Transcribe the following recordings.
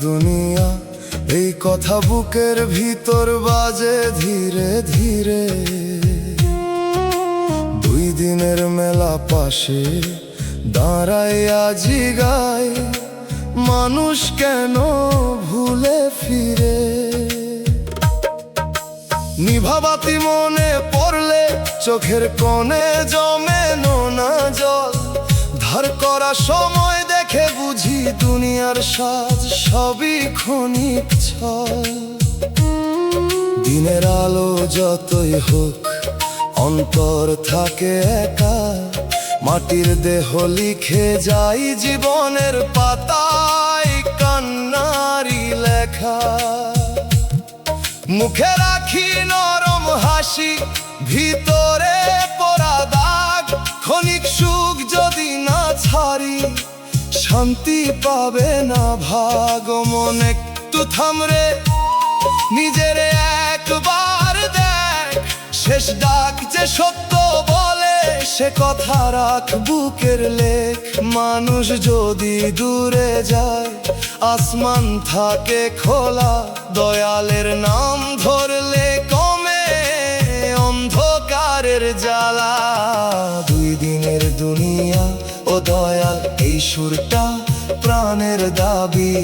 দুনিয়া, এই কথা বুকের ভিতর বাজে ধীরে ধীরে। দুই দিনের মেলা পাশে দাঁড়াইয়া জিগায়, মানুষ কেন ভুলে ফিরে। নিভাবাতি মনে পড়লে চোখের কোণে জমে নোনা জল। ধার করা সময় দেখে বুঝি দুনিয়ার সাজ সবই ক্ষণিক ছল। দিনের আলো যতই হোক অন্তর থাকে একা, মাটির দেহ লিখে যাই জীবনের পাতায় কান্নারি লেখা। মুখে রাখি নরম হাসি, ভিতরে পোড়া দাগ। ক্ষণিক সুখ যদি না ছাড়ি, শান্তি পাবে না ভাগ। মন একটু থামরে, নিজের একবার দেখ। শেষ ডাক যে সত্য বলে, সে কথা রাখ বুকের লেখ। মানুষ যদি দূরে যায়, আসমান থাকে খোলা। দয়ালের নাম ধরলে কমে অন্ধকারের জ্বালা। দুই দিনের দুনিয়া ও দয়াল, এই সুরটা প্রাণের দাবি।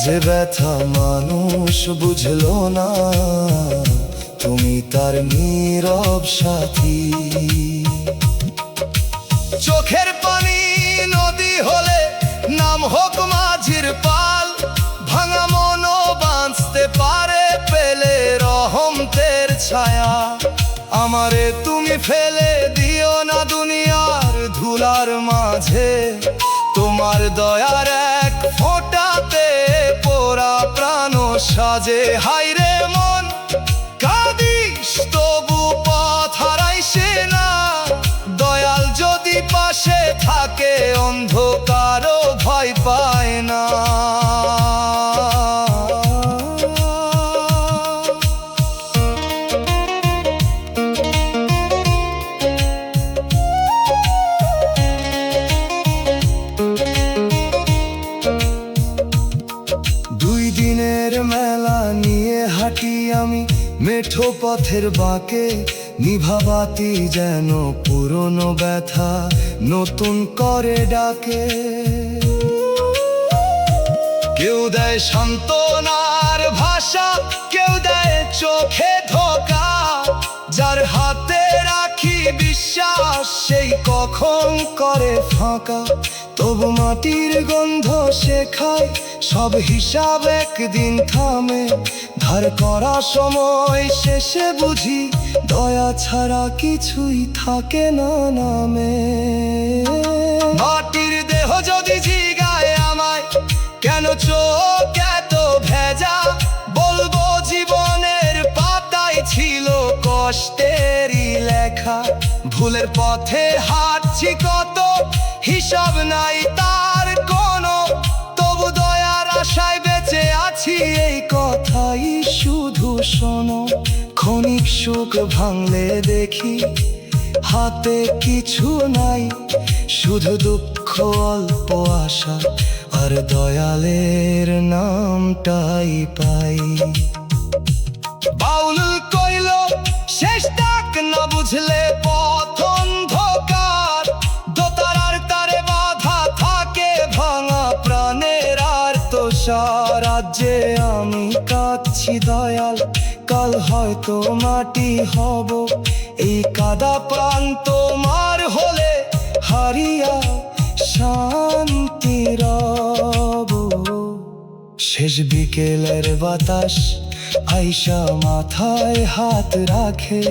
যে ব্যথা মানুষ বুঝলো না, তুমি তার নীরব সাথী। চোখের পানি নদী হলে নাম হোক মাঝির পাল। ভাঙা মনও বাঁচতে পারে পেলে রহমতের ছায়া। আমারে তুমি ফেলে দিও না দুনিয়ার ধুলার মাঝে। তোমার দয়ার এক ফোঁটাতে পোড়া প্রাণ সাজে। হায়রে মন কাঁদিস তবু পথ হারাইছে না। দয়াল যদি পাশে থাকে, অন্ধকারও ভয় পায় না। দুই দিনের মেলা নিয়ে হাঁটি আমি মেঠো পথের বাঁকে। নিভাবাতি যেন পুরনো ব্যথা নতুন করে ডাকে। কেউ দেয় সান্ত্বনার ভাষা, কেউ দেয় চোখে ধোঁকা। যার হাতে রাখি বিশ্বাস, সেই কখন করে ফাঁকা। তবু মাটির গন্ধ শেখায়, সব হিসাব একদিন থামে। ধার করা সময় শেষে বুঝি, দয়া ছাড়া কিছুই থাকে না নামে। মাটির দেহ যদি জিগায় আমায়, কেন চোখ এত ভেজা। বলবো জীবনের পাতায় ছিল কষ্টেরই লেখা। ভুলের পথে হাঁটছি কত, হিসাব নাই তার কোনো। তবু দয়ার আশায় বেঁচে আছি, এই কথাই শুধু শোনো। ক্ষণিক সুখ ভাঙলে দেখি হাতে কিছু নাই, শুধু দুঃখ অল্প আশা। আর দয়ালের নামটাই পাই। বাউল কইল শেষ ডাক না বুঝলে পথ অন্ধকার। দোতারার তারে বাধা থাকে ভাঙা প্রাণের আর তো সারাজ্যে আমি কাঁদছি দয়াল। কাল হয়তো মাটি হব, এই কাদা প্রাণ তোমার হলে হারিয়া শান্তি রব। শেষ বিকেলের বাতাস আইসা মাথায় হাত রাখে।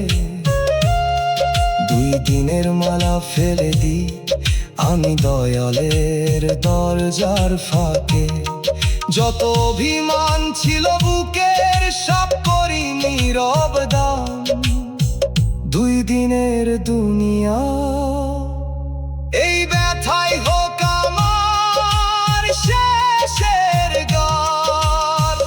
দুই দিনের মালা ফেলে দি আমি দয়ালের দরজার ফাঁকে। যত অভিমান ছিল বুকের, সব করি নীরব দান। দুই দিনের দুনিয়া, এই ব্যথাই হোক আমার শেষের গান।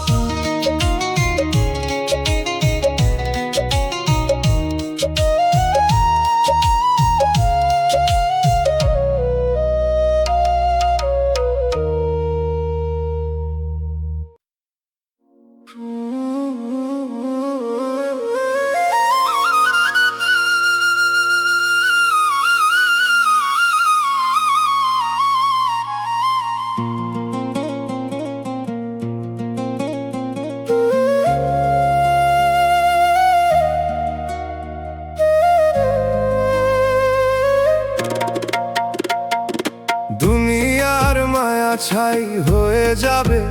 ছাই হয়ে যাবে,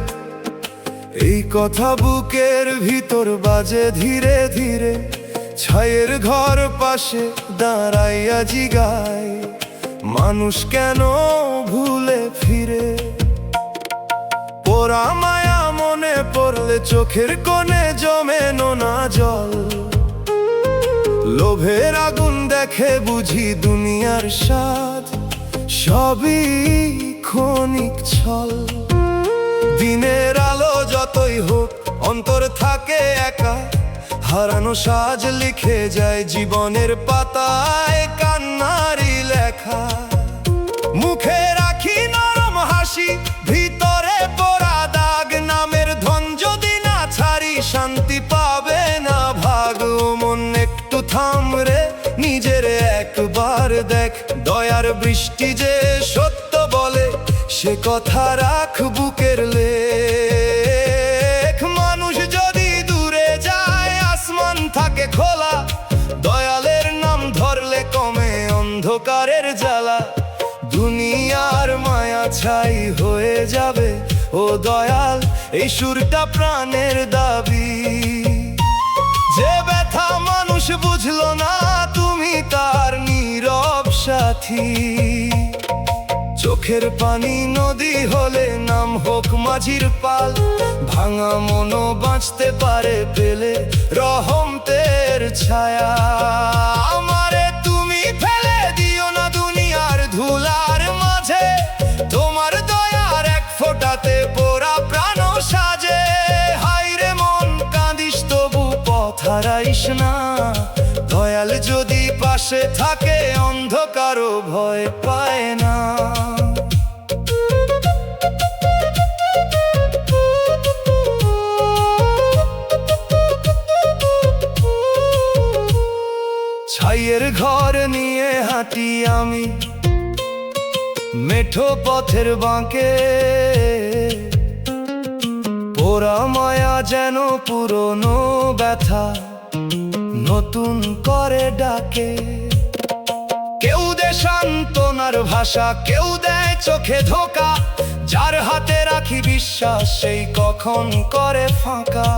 এই কথা বুকের ভিতর বাজে ধীরে ধীরে। ছাইয়ের ঘর পাশে দাঁড়াইয়া জিগায়, মানুষ কেন ভুলে ফিরে? পোড়া মায়া মনে পড়লে চোখের কোণে জমে নোনা জল। লোভের আগুন দেখে বুঝি দুনিয়ার স্বাদ সবই ক্ষণিক ছল। দিনের আলো যতই হোক অন্তর থাকে একা, হারানো সাজ লিখে যায় জীবনের পাতায় কান্নারি লেখা। মুখে রাখি নরম হাসি, ভিতরে পোড়া দাগ। নামের ধন যদি না ছাড়ি শান্তি পাবে না ভাগ। মন একটু থাম রে, নিজের একবার দেখ। দয়ার বৃষ্টি যে সত্য বলে, সে কথা রাখ বুকের লেখ। মানুষ যদি দূরে যায় আসমান থাকে খোলা, দয়ালের নাম ধরলে কমে অন্ধকারের জ্বালা। দুনিয়ার মায়া ছাই হয়ে যাবে, ও দয়াল এই সুরটা প্রাণের দাবি। যে ব্যথা মানুষ বুঝলো না, তুমি তার নীরব সাথী। চোখের পানি নদী হলে নাম হোক মাঝির পাল। ভাঙা মনও বাঁচতে পারে পেলে রহমতের ছায়া। আমারে তুমি ফেলে দিও না দুনিয়ার ধুলার মাঝে, তোমার দয়ার এক ফোঁটাতে পোড়া প্রাণ সাজে। হায়রে মন কাঁদিস তবু পথ হারাইস না, দয়াল যদি পাশে থাকে অন্ধকারও ভয় পায় না। ছাইয়ের ঘর নিয়ে হাঁটি আমি মেঠো পথের বাঁকে, পোড়া মায়া যেন পুরনো ব্যথা নতুন করে ডাকে। কেউ দেয় সান্ত্বনার ভাষা, কেউ দেয় চোখে ধোকা। যার হাতে রাখি বিশ্বাস সেই কখন করে ফাঁকা।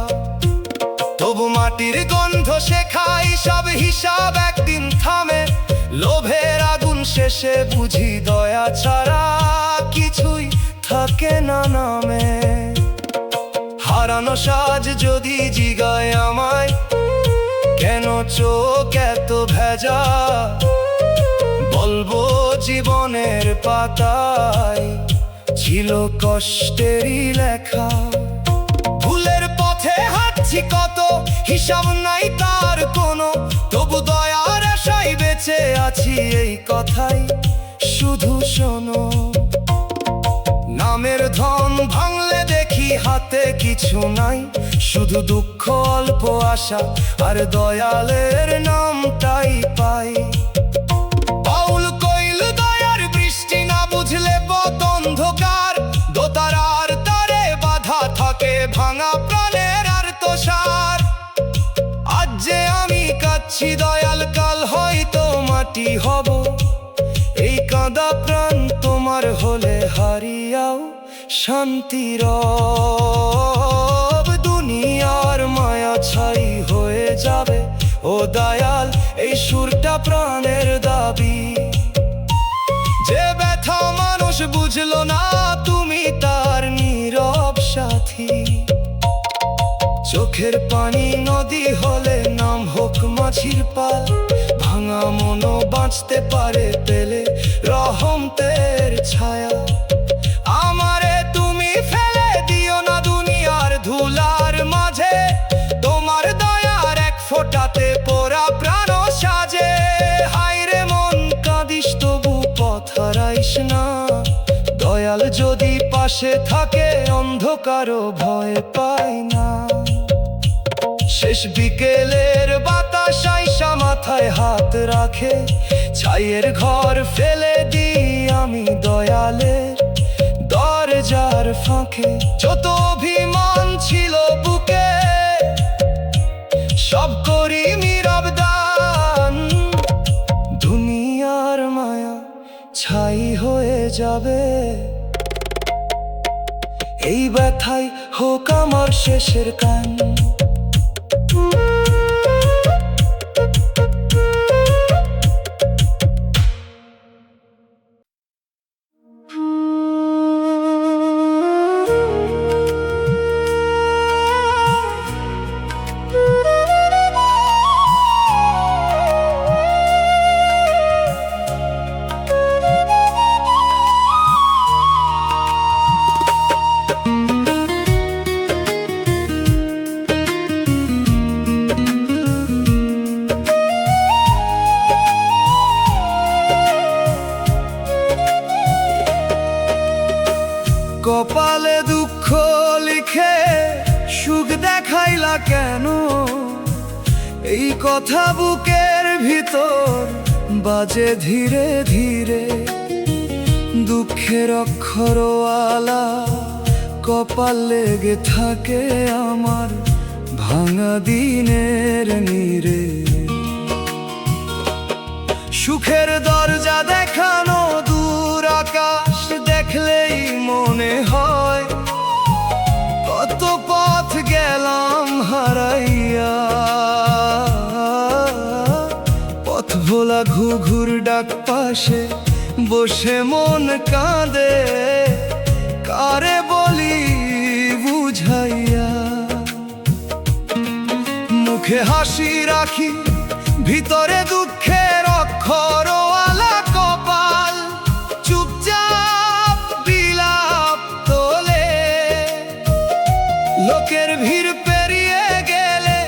তবু মাটির গন্ধ শেখাই সব হিসাব একদিন থামে। লোভের আগুন শেষে বুঝি দয়া ছাড়া কিছুই থাকে না নামে। হারানো সাজ যদি জিগায় আমায়, কেন চোখ এত ভেজা? বলবো জীবনের পাতায় ছিল কষ্টেরই লেখা। ভুলের পথে হাঁটছি কত, হিসাব নাই তার কোনো। তবু দয়ার আশায় বেঁচে আছি, এই কথাই শুধু শোনো। নামের ধন ভাঙলে দেখি হাতে কিছু নাই, শুধু দুঃখ অল্প আশা আর দয়ালের নামটাই পাই। বাউল কইল দয়ার বৃষ্টি না বুঝলে পথ অন্ধকার। দোতারার তারে বাধা থাকে ভাঙা প্রাণের আর তোষার। আজ যে আমি কাঁদছি দয়াল, কাল হয়তো মাটি হব। এই কাঁদা প্রাণ তোমার হলে হারিয়াও শান্তির রব। দুনিয়ার মায়া ছাই হয়ে যাবে, ও দয়াল এই সুরটা প্রাণের দাবি। যে ব্যথা মানুষ বুঝলো না, তুমি তার নীরব সাথী। চোখের পানি নদী হলে নাম হোক মাঝির পাল। ভাঙা মনও বাঁচতে পারে পেলে রহমতের ছায়া। আমারে তুমি ফেলে দিও না দুনিয়ার ধুলার মাঝে, তোমার দয়ার এক ফোঁটাতে পোড়া প্রাণ সাজে। হায়রে মন কাঁদিস তবু পথ হারাইস না, দয়াল যদি পাশে থাকে অন্ধকারও ভয় পায় না। শেষ বিকেলের বাতাস আইসা মাথায় হাত রাখে, ছাইয়ের ঘর ফেলে দিই আমি দয়ালের দরজার ফাঁকে। যত অভিমান ছিল বুকে সব করি নীরব দান। দুনিয়ার মায়া ছাই হয়ে যাবে, এই ব্যথাই হোক আমার শেষের গান। কপালে দুঃখ লিখে সুখ দেখাইলা কেন, এই কথা বুকের ভিতর বাজে ধীরে ধীরে। দুঃখের অক্ষরওয়ালা কপাল লেগে থাকে আমার ভাঙা দিনের নীরে। সুখের দরজা দেখানো দূর আকাশ দেখলেই মনে হয় কত পথ গেলাম হারাইয়া। পথ ভোলা ঘুঘুর ডাক পাশে বসে মন কাঁদে, কারে বলি বুঝাইয়া। মুখে হাসি রাখি ভিতরে দুঃখের অক্ষরওয়ালা কপাল চুপচাপ বিলাপ তোলে। লোকের ভিড় পেরিয়ে গেলে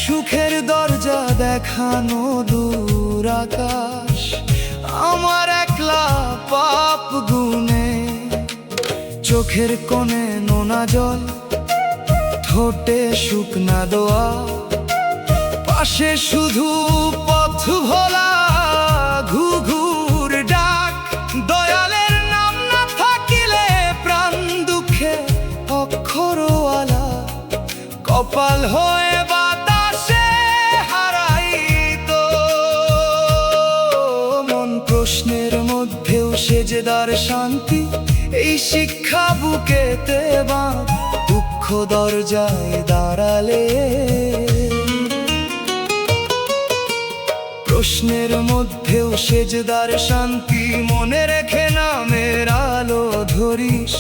সুখের দরজা দেখানো দূর আকাশ আমার একলা পাপ গুনে। চোখের কোণে নোনা জল, ঠোঁটে শুকনা দোয়া, পাশে শুধু পথ ভোলা ঘুঘুর ডাক। দয়ালের নাম না থাকিলে প্রাণ দুঃখে অক্ষরওয়ালা কপাল হয়ে বাতাসে হারাইতো। মন প্রশ্নের মধ্যেও সেজদার শান্তি, এই শিক্ষা বুকেতে বাঁধ দুঃখ দরজায় দাঁড়ালে। প্রশ্নের মধ্যেও সেজদার শান্তি, মনে রেখে নামের আলো ধরিস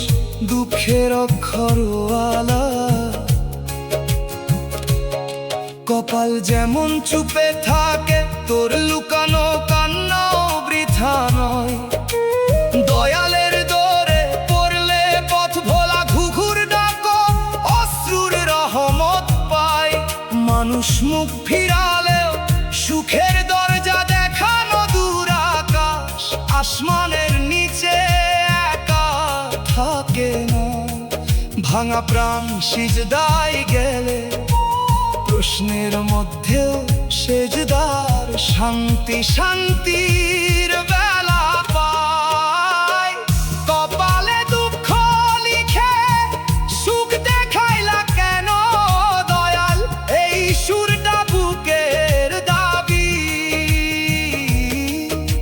দুঃখের অক্ষরওয়ালা। কপাল যেমন চুপে থাকে তোর লুকানো কান্নাও বৃথা নয়। দয়ালের দরে পড়লে পথ ভোলা ঘুঘুর ডাকো অশ্রুর রহমত পায়। মানুষ মুখ ফিরালেও সুখের দরজা দেখানো দূর আকাশ আসমানের নিচে একা থাকে না। ভাঙা প্রাণ সিজদায় গেলে প্রশ্নের মধ্যেও সেজদার শান্তি, শান্তির বেলা পায়। কপালে দুঃখ লিখে সুখ দেখাইলা কেন দয়াল, এই সুরটা বুকের দাবি।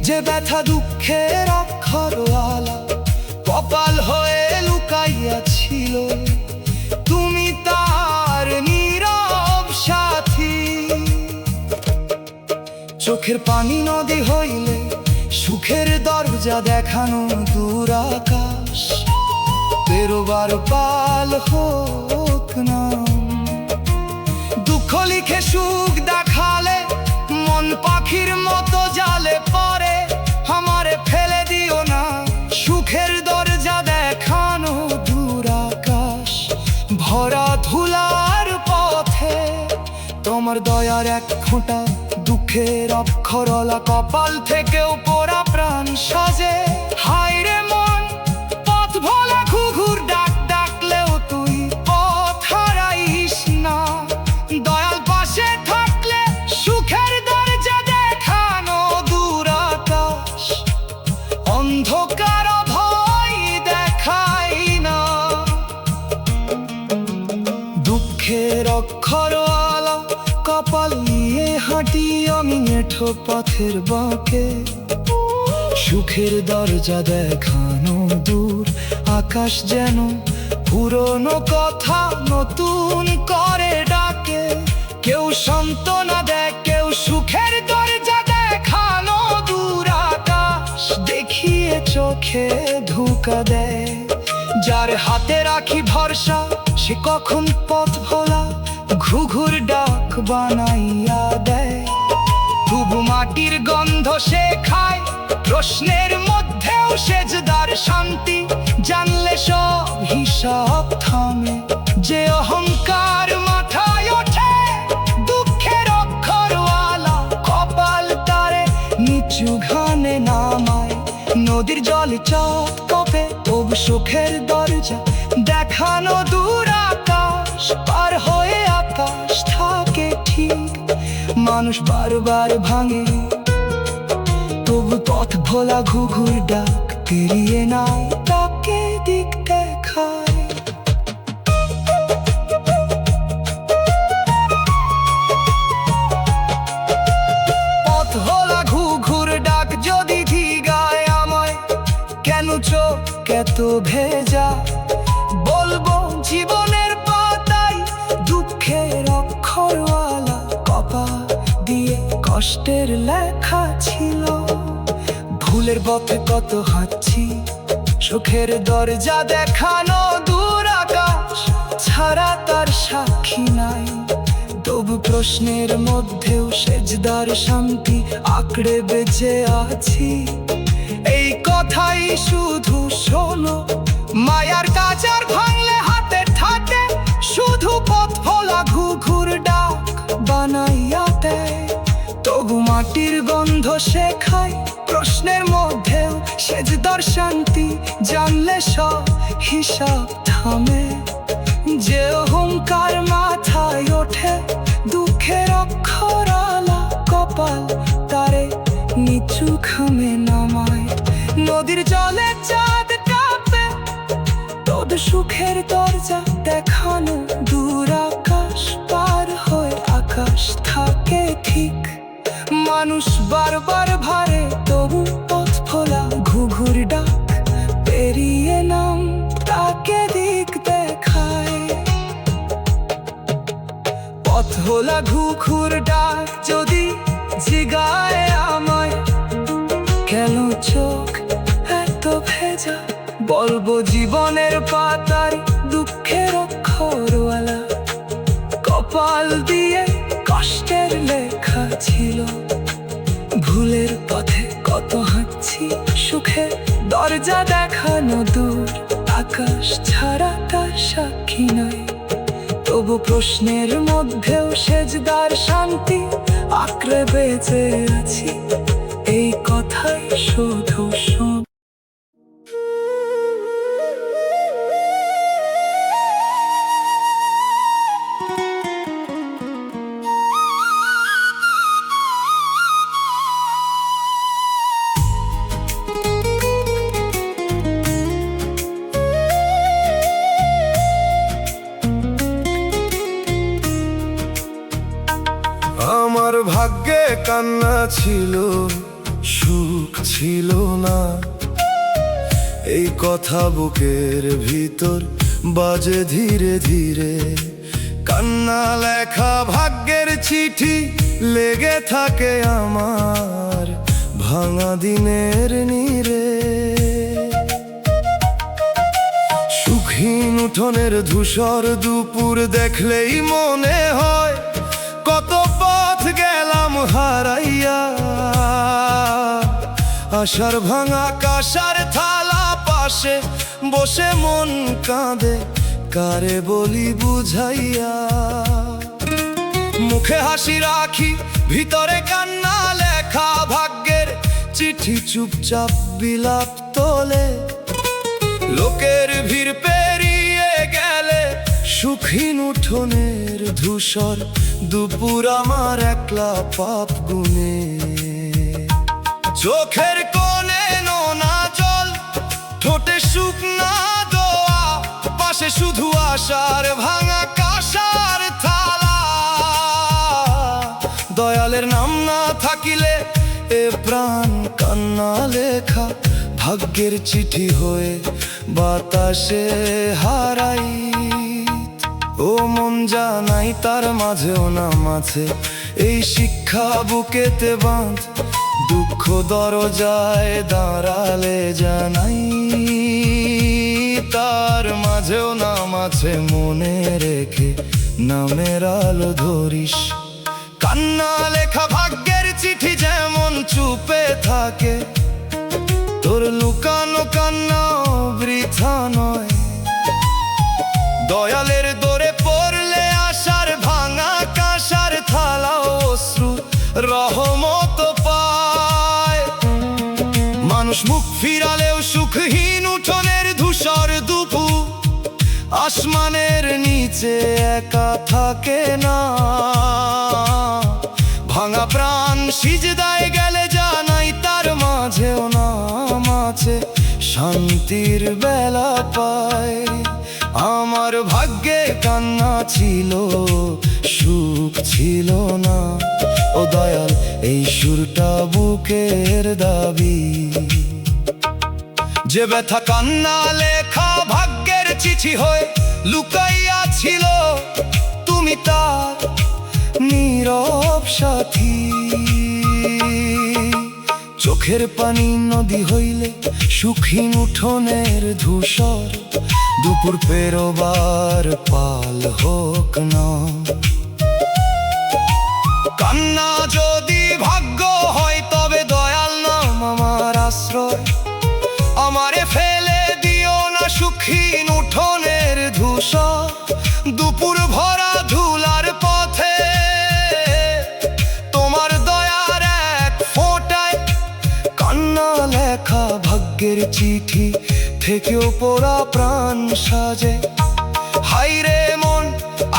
যে ব্যথা দুঃখের অক্ষরওয়ালা কপাল হয়ে লুকাইয়াছিল, তুমি তার নীরব সাথী। চোখের পানি নদী হইলে সুখের দরজা দেখানো দূর আকাশ বেরোবার পাল হোক না। দুঃখ লিখে সুখ দেখালে মন পাখির মতো জালে পড়ে, আমারে ফেলে দিও না। সুখের দরজা দেখানো দূর আকাশ ভরা ধুলার পথে, তোমার দয়ার এক ফোঁটা দুঃখের অক্ষরওয়ালা কপাল থেকেও পোড়া প্রাণ সাজে। হায় রে মন পথ ভোলা ঘুঘুর ডাক ডাকলেও তুই পথ হারাইস না। দয়াল পাশে থাকলে সুখের দরজা দেখানো দূর আকাশ অন্ধকার ভয় দেখাই না। দুঃখের অক্ষরওয়ালা কপাল নিয়ে হাঁটি আমি মেঠো পথের বাঁকে, সুখের দরজা দেখানো দূর, আকাশ যেন পুরনো কথা নতুন করে ডাকে। কেউ সান্ত্বনা দেয়, কেউ সুখের দরজা দেখানো দূর, আকাশ দেখিয়ে চোখে ধোঁকা দেয়। যার হাতে রাখি ভরসা, সে কখন পথ ভোলা ঘুঘুর ডাক বানাইয়া দেয়। তবু মাটির গন্ধ সে খায়, প্রশ্নের মধ্যেও সেজদার শান্তি। জানলে সব হিসাব থামে, যে অহংকার মাথায় ওঠে দুঃখের অক্ষরওয়ালা কপাল তারে নিচু ঘানে নামায়। নদীর জলে চাঁদ কপে, তবু সুখের দরজা দেখানো দূর, আকাশ পার হয়ে আকাশ থাকে ঠিক। মানুষ বারবার ভাঙে, তবু পথ ভোলা ঘুঘুর ডাক পেরিয়ে নাই তাকে দিক দেখায়। পথ ভোলা ঘুঘুর ডাক যদি ধিগায় আমায়, কেন চোখ এত ভেজা? বলবো জীবনের পাতায় দুঃখের অক্ষরওয়ালা কপাল দিয়ে কষ্টের লেখা ছিল। ভুলের পথে কত হাঁটছি, সুখের দরজা দেখানো দূর, আকাশ ছাড়া তার সাক্ষী নাই। তবু প্রশ্নের মধ্যেও সেজদার শান্তি আঁকড়ে বেঁচে আছি। এই কথাই শুধু শোনো, মায়ার কাজ আর ভাঙলে হাতে থাকে, শুধু পথ ভোলা ঘুঘুর ডাক বানাইয়া দেয়। তবু মাটির গন্ধ সে খায়, প্রশ্নের মধ্যেও সেজদার শান্তি। জানলে সব হিসাব থামে, যে অহংকার মাথায় ওঠে দুঃখের অক্ষরালা কপাল তারে নিচু খামে নামায়। নদীর জলে চাঁদ কাঁপে, তোর সুখের দরজা দেখানো দূর, আকাশ পার হয়ে আকাশ থাকে ঠিক। মানুষ বারবার ভারে, তবু পথ ভোলা ঘুঘুর ডাক পেরিয়ে নাম তাকে দিক দেখায়। পথ ভোলা ঘুঘুর ডাক যদি জিগায় আমায়, কেন চোখ এত ভেজা? বলবো জীবনের পাতার দুঃখের অক্ষরওয়ালা কপাল দিয়ে কষ্টের লেখা ছিল। ভুলের পথে কত হাঁটছি, সুখের দরজা দেখানো দূর, আকাশ ছাড়া তার সাক্ষী নয়। তবু প্রশ্নের মধ্যেও সেজদার শান্তি আঁকড়ে বেঁচে আছি। এই কথাই শুধু শোন। আমার ভাগ্যে কান্না ছিল, সুখ ছিল না, এই কথা বুকের ভিতর বাজে ধীরে ধীরে। কান্না লেখা ভাগ্যের চিঠি লেগে থাকে আমার ভাঙা দিনের নীরে। সুখহীন উঠোনের ধূসর দুপুর দেখলেই মনে হয় কত পথ গেলাম হারাইয়া। আশার ভাঙা কাঁসার থালা পাশে বসে মন কাঁদে, কারে বলি বুঝাইয়া। মুখে হাসি রাখি, ভিতরে কান্না লেখা ভাগ্যের চিঠি চুপচাপ বিলাপ তোলে। লোকের ভিড় পেরিয়ে গেলে সুখহীন উঠোনের ধূসর দুপুর আমার একলা পাপ গুনে। চোখের কোণে নোনা জল, ঠোঁটে শুকনা দোয়া, পাশে শুধু আশার ভাঙা কাঁসার থালা। দয়ালের নাম না থাকিলে এ প্রাণ কান্না লেখা ভাগ্যের চিঠি হয়ে বাতাসে হারাই। ও মন জানাই তার মাঝেও নাম আছে, এই শিক্ষা বুকেতে বাঁধ, দুঃখ দরজায় দাঁড়ালে জানাই তার মাঝেও নাম আছে, মনে রেখে নামের আলো ধরিস। কান্না লেখা ভাগ্যের চিঠি যেমন চুপে থাকে, তোর লুকানো কান্না বৃথা নয়। দয়ালের দোরে পড়লে আশার ভাঙা কাঁসার থালা অশ্রু রহমত পায়। মানুষ মুখ ফিরালেও সুখহীন উঠোনের ধূসর দুপুর, আসমানের নিচে একা থাকে না। ভাঙা প্রাণ সিজদায় গেলে জানাই তার মাঝেও নাম আছে, শান্তির বেলা পায়। আমার ভাগ্যে কান্না ছিল, সুখ ছিল না। ও দয়াল, এই সুরটা বুকের দাবি। যে ব্যথা কান্না লেখা ভাগ্যের চিঠি হয়ে লুকাইয়া ছিল, তুমি তার নীরব সাথী। চোখের পানি নদী হইলে সুখহীন উঠোনের ধূসর, দুপুর পেরোবার পাল হোক না। কান্না যদি ভাগ্য হয় তবে দয়াল নাম আমার আশ্রয়। আমারে ফেলে দিও না সুখহীন উঠোনের ধূসর, দুপুর ভরা ধুলার পথে তোমার দয়ার এক ফোঁটায় কান্না লেখা ভাগ্যের চিঠি থেকেও পোড়া প্রাণ সাজে। হাইরে মন,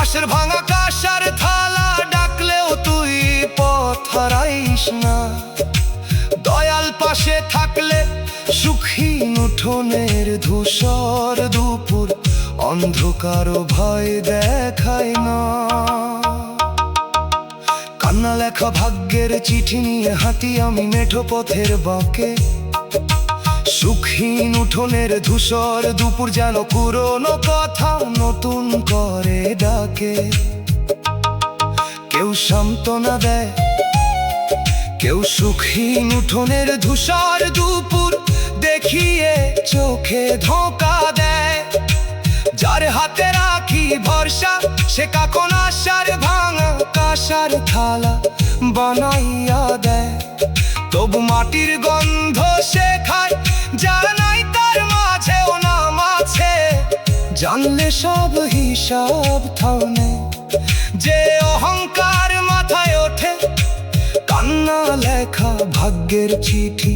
আশের ভাঙা কাঁসার থালা ডাকলেও তুই পথ হারাইস না। দয়াল পাশে থাকলে সুখহীন উঠোনের ধূসর দুপুর অন্ধকার ভয় দেখায় না। কান্না লেখা ভাগ্যের চিঠি নিয়ে হাঁটি আমি মেঠো পথের বাঁকে, সুখহীন উঠোনের ধূসর দুপুর যেন পুরনো কথা নতুন করে ডাকে। কেউ সান্ত্বনা দেয়, কেউ সুখহীন উঠোনের ধূসর দুপুর দেখিয়ে চোখে ধোঁকা দেয়। যার হাতে রাখি ভরসা সে কখন আশার ভাঙা কাঁসার থালা বানাইয়া দেয়। তবু মাটির গন্ধ সে খায়, জানাই তার মাঝেও নাম আছে, জানলে সব হিসাব থামে। যে অহংকার মাথায় ওঠে কান্না লেখা ভাগ্যের চিঠি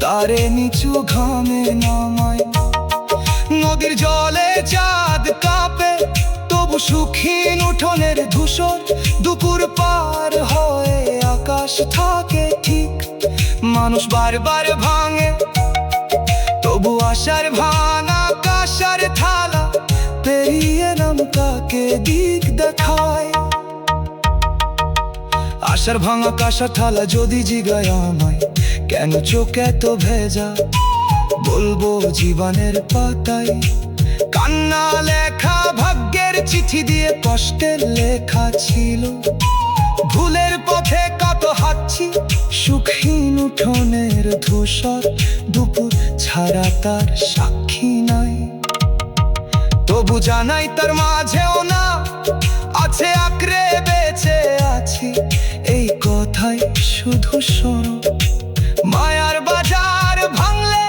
তারে নিচু ঘামে নামায়। নদীর জলে চাঁদ কাঁপে তবু সুখহীন উঠোনের ধূসর দুপুর পার হয়ে আকাশ থাকে ঠিক। মানুষ বারবার ভাঙে তবু আশার ভাঙা কাঁসার থালা পেরিয়ে নাম তাকে দিক দেখায়। আশার ভাঙা কাঁসার থালা যদি জিগায় আমায় কেন চোখ এত ভেজা, বলবো জীবনের পাতায় কান্না লেখা ভাগ্যের চিঠি দিয়ে কষ্টের লেখা ছিল। ভুলের পথে কত হাঁটছি সুখহীন উঠোনের ধূসর দুপুর ছাড়া তার সাক্ষী নাই। তবু জানাই তার মাঝেও না আছে আঁকড়ে বেঁচে আছি, এই কথাই শুধু শোনো। মায়ার বাজার ভাঙলে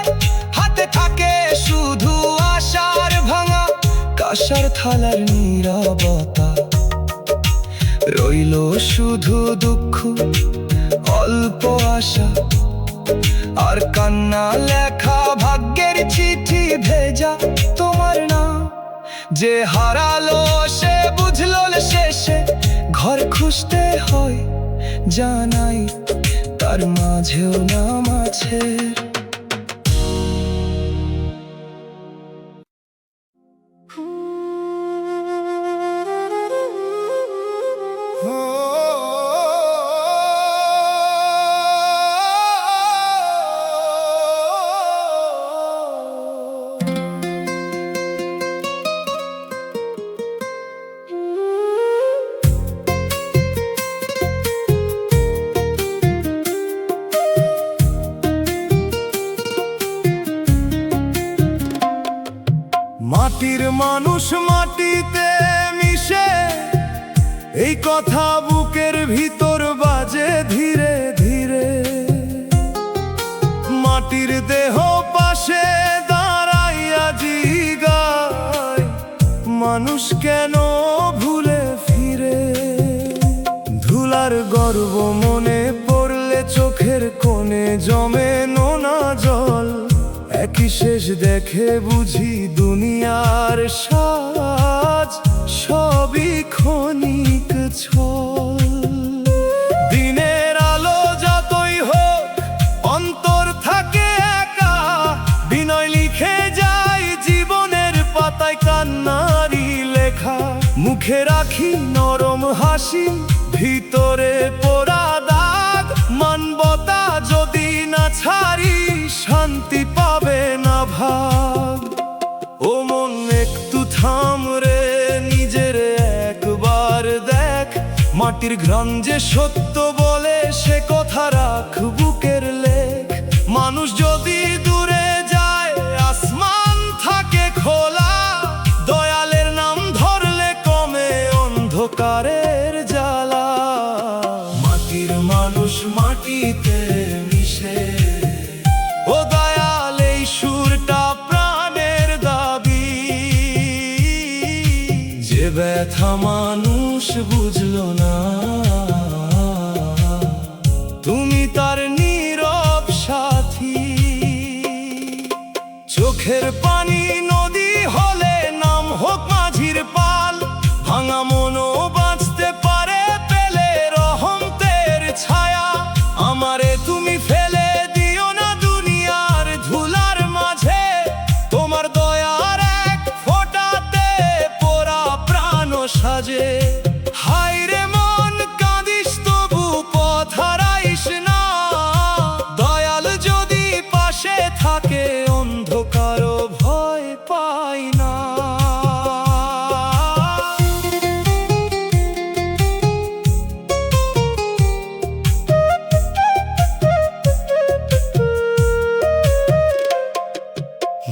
হাতে থাকে শুধু আশার ভাঙা কাঁসার থালার নীরবতা, রইল শুধু দুঃখ অল্প আশা আর কান্না লেখা ভাগ্যের চিঠি ভেজা তোমার নাম। যে হারালো সে বুঝলো শেষে ঘর খুঁজতে হয়, জানাই তার মাঝেও নাম আছে। মাটির মানুষ মাটিতে মিশে, এই কথা বুকের ভিতর বাজে ধীরে ধীরে। মাটির দেহ পাশে দাঁড়াইয়া জিগায়, মানুষ কেন ভুলে ফিরে। ধুলার গর্ব মনে পড়লে চোখের কোণে জমে নোনা জল। একই শেষ দেখে বুঝি দুনিয়ার সাজ সবই ক্ষণিক ছল। দিনের আলো যতই হোক অন্তর থাকে একা, বিনয় লিখে যায় জীবনের পাতায় কান্নারি লেখা। মুখে রাখি নরম হাসি, ভিতরে পোড়া দাগ। মানবতা যদি না ছাড়ি, শান্তি পাবে না ভাগ। ও মন একটু থাম রে, নিজের একবার দেখ। মাটির ঘ্রাণ যে সত্য বলে, সে কথা রাখ বুকের লেখ। মানুষ যদি দূরে যায়, আসমান থাকে খোলা। দয়ালের নাম ধরলে কমে অন্ধকারের জ্বালা। মাটির মানুষ মাটিতে মিশে, ও দয়াল এই সুরটা প্রাণের দাবি। যে ব্যথা মানুষ বুঝলো না, তুমি তার নীরব সাথী। চোখের পানি নদী হলে নাম হোক মাঝির পাল। ভাঙা মনও বাঁচতে পারে পেলে রহমতের ছায়া। আমারে তুমি ফেলে দিও না দুনিয়ার ধুলার মাঝে। তোমার দয়ার এক ফোঁটাতে পোড়া প্রাণ সাজে। হায় রে মন কাঁদিস তবু পথ হারাইস না। দয়াল যদি পাশে থাকে, অন্ধকারও ভয় পাই না।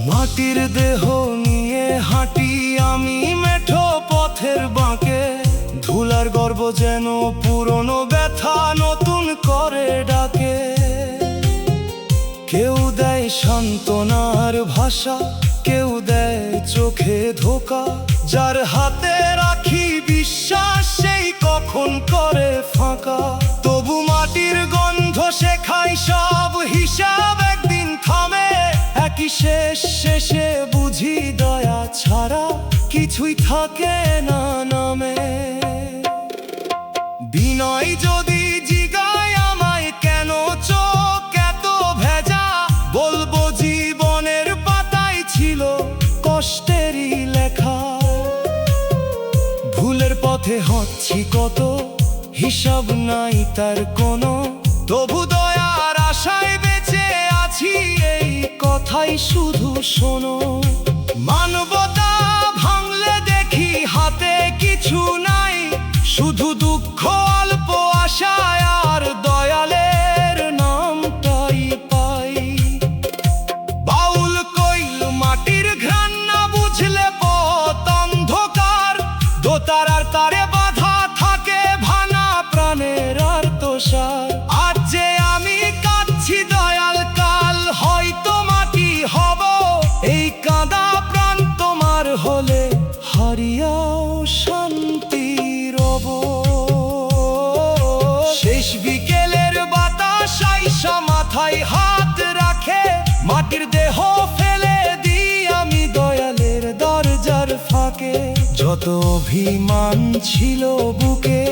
মাটির দেহ নিয়ে হাঁটি আমি মেঠো পথের বাঁকে। ধুলার গর্ব যেন পুরনো ব্যথা নতুন করে ডাকে। কেউ দেয় সান্ত্বনার ভাষা, কেউ দেয় চোখে ধোকা। যার হাতে রাখি বিশ্বাস, সেই কখন করে ফাঁকা। তবু মাটির গন্ধ শেখায় সব হিসাব একদিন থামে। একই শেষ শেষে বুঝি দয়া ছাড়া কিছুই থাকে না নামে। বিনয় যদি জিগায় আমায়, কেন চোখ এত ভেজা? বলবো জীবনের পাতায় ছিল কষ্টেরই লেখা। ভুলের পথে হচ্ছি কত, হিসাব নাই তার কোনো। তবু দয়ার আশায় বেঁচে আছি, এই কথাই শুধু শোনো। মানবতা ভাঙলে দেখি হাতে কিছু নাই, শুধু দুঃখ অল্প আশায় আর দয়ালের নামটাই পাই। বাউল কইল মাটির ঘ্রাণ না বুঝলে পথ অন্ধকার। দোতারার তারে বাধা থাকে ভাঙা প্রাণের আর্তসার। আজ যে আমি কাঁদছি দয়াল, কাল হয়তো মাটি হব। এই কাঁদা প্রাণ তোমার হলে হারিয়াও শান্তি রব। শেষ বিকেলের বাতাস আইসা মাথায় হাত রাখে। মাটির দেহ ফেলে দিই আমি দয়ালের দরজার ফাঁকে। যত অভিমান ছিল বুকে,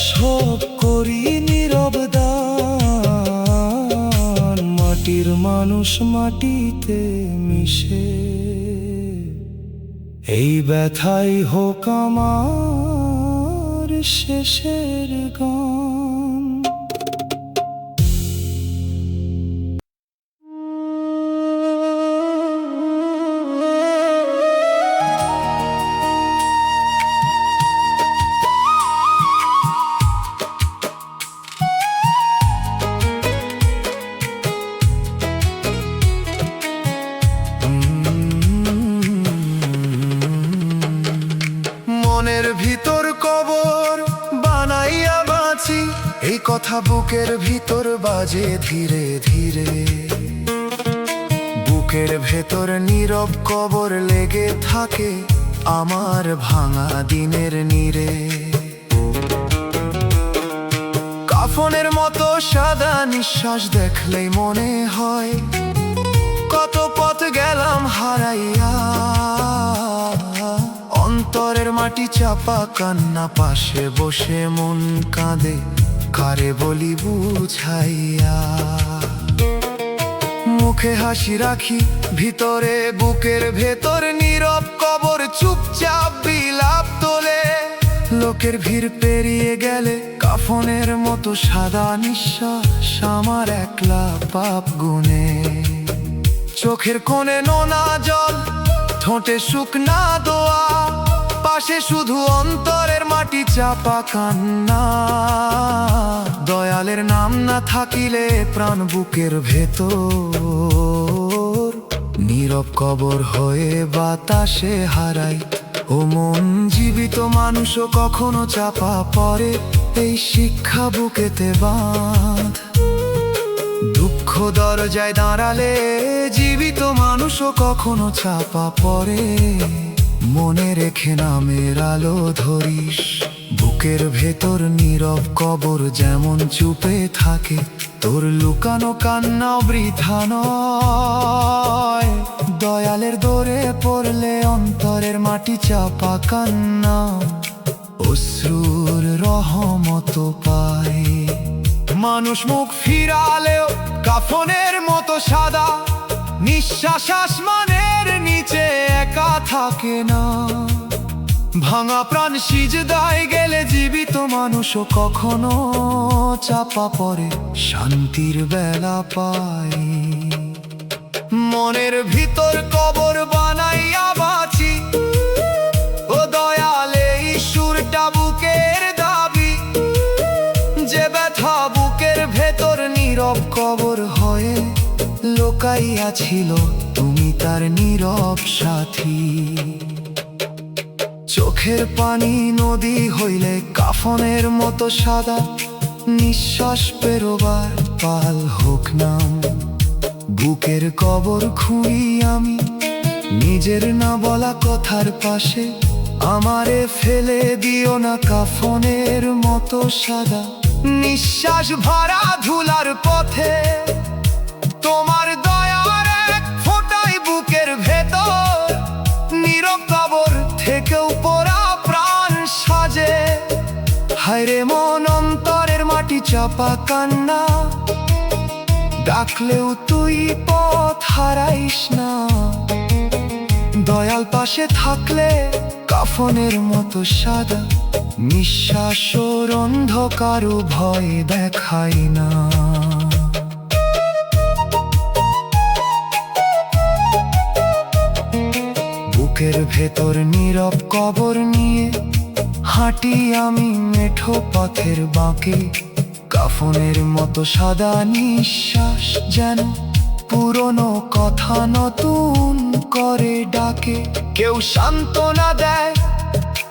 সব করি নীরব দান। মাটির মানুষ মাটিতে মিশে, এই ব্যথাই হোক আমার শেষের গান। ব্যথা বুকের ভিতর বাজে ধীরে ধীরে, বুকের ভেতর নীরব কবর লেগে থাকে আমার ভাঙা দিনের নীড়ে। কাফনের মতো সাদা নিঃশ্বাস দেখলেই মনে হয় কত পথ গেলাম হারাইয়া। অন্তরের মাটি চাপা কান্না, পাশে বসে মন কাঁদে কারে বলি বুঝাইয়া। মুখে হাসি রাখি, ভিতরে বুকের ভেতর নীরব কবর চুপচাপ বিলাপ তোলে। লোকের ভিড় পেরিয়ে গেলে কাফনের মতো সাদা নিঃশ্বাস আমার একলা পাপ গুনে। চোখের কোণে নোনা জল, ঠোঁটে শুকনা দোয়া, পাশে শুধু অন্তরের মাটি চাপা কান্না। দয়ালের নাম না থাকিলে প্রাণ বুকের ভেতর নীরব কবর হয়ে বাতাসে হারাই। ও মন, জীবিত মানুষও কখনো চাপা পড়ে, এই শিক্ষা বুকেতে বাঁধ। দুঃখ দরজায় দাঁড়ালে জীবিত মানুষও কখনো চাপা পড়ে, মনে রেখে নামের আলো ধরিস। বুকের ভেতর নীরব কবর যেমন চুপে থাকে, তোর লুকানো কান্নাও বৃথা নয়। দয়ালের দোরে পড়লে অন্তরের মাটি চাপা কান্না অশ্রুর রহমত পায়। মানুষ মুখ ফিরালেও কাফনের মতো সাদা নিঃশ্বাস আসমানের নিচে একা থাকে না। ভাঙা প্রাণ সিজদায় গেলে জীবিত মানুষও কখনো চাপা পড়ে, শান্তির বেলা পায়। মনের ভিতর কবর বানাইয়া বাঁচি, ও দয়ালে সুরটা বুকের দাবি। যে ব্যথা বুকের ভেতর নীরব কবর হয়ে লোকাইয়া ছিল, তুমি তার নীরব সাথী। চোখের পানি নদী হইলে কাফনের মতো সাদা নিঃশ্বাস পেরোবার পাল হোক নাম। বুকের কবর খুঁড়ি আমি নিজের না বলা কথার পাশে, আমারে ফেলে দিও না কাফনের মতো সাদা নিঃশ্বাস ভরা ধুলার পথে। তোমার দয়ার এক ফোঁটাই বুকের ভেতর নীরব কবর থেকেও পোড়া প্রাণ সাজে। হায়রে মন, অন্তরের মাটি চাপা কান্না, ডাকলেও তুই পথ হারাইস না। দয়াল পাশে থাকলে কাফনের মতো সাদা নিঃশ্বাসর অন্ধকারও ভয় দেখাই না। বুকের ভেতর নীরব কবর নিয়ে হাঁটি আমি মেঠো পথের বাঁকে। কাফনের মতো সাদা নিঃশ্বাস যেন পুরনো কথা নতুন করে ডাকে। কেউ সান্ত্বনা দেয়,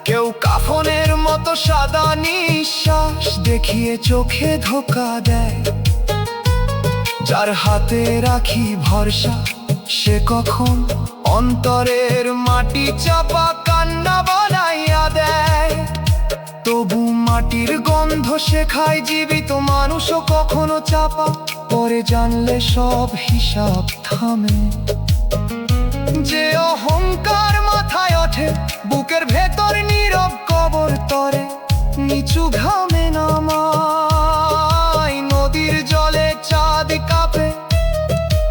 কেউ কাফনের মতো সাদা নিঃশ্বাস দেখিয়ে চোখে ধোঁকা দেয়। যার হাতে রাখি ভরসা, সে কখন অন্তরের মাটি চাপা কান্না বানাইয়া দেয়। তবু মাটির গন্ধ শেখায় জীবিত মানুষও কখনো চাপা পরে, জানলে সব হিসাব থামে। যে অহংকার মাথায় ওঠে বুকের ভেতর নীরব কবর তরে, নিচু ঘামে নামায় নদীর জলে চাঁদ কাঁপে।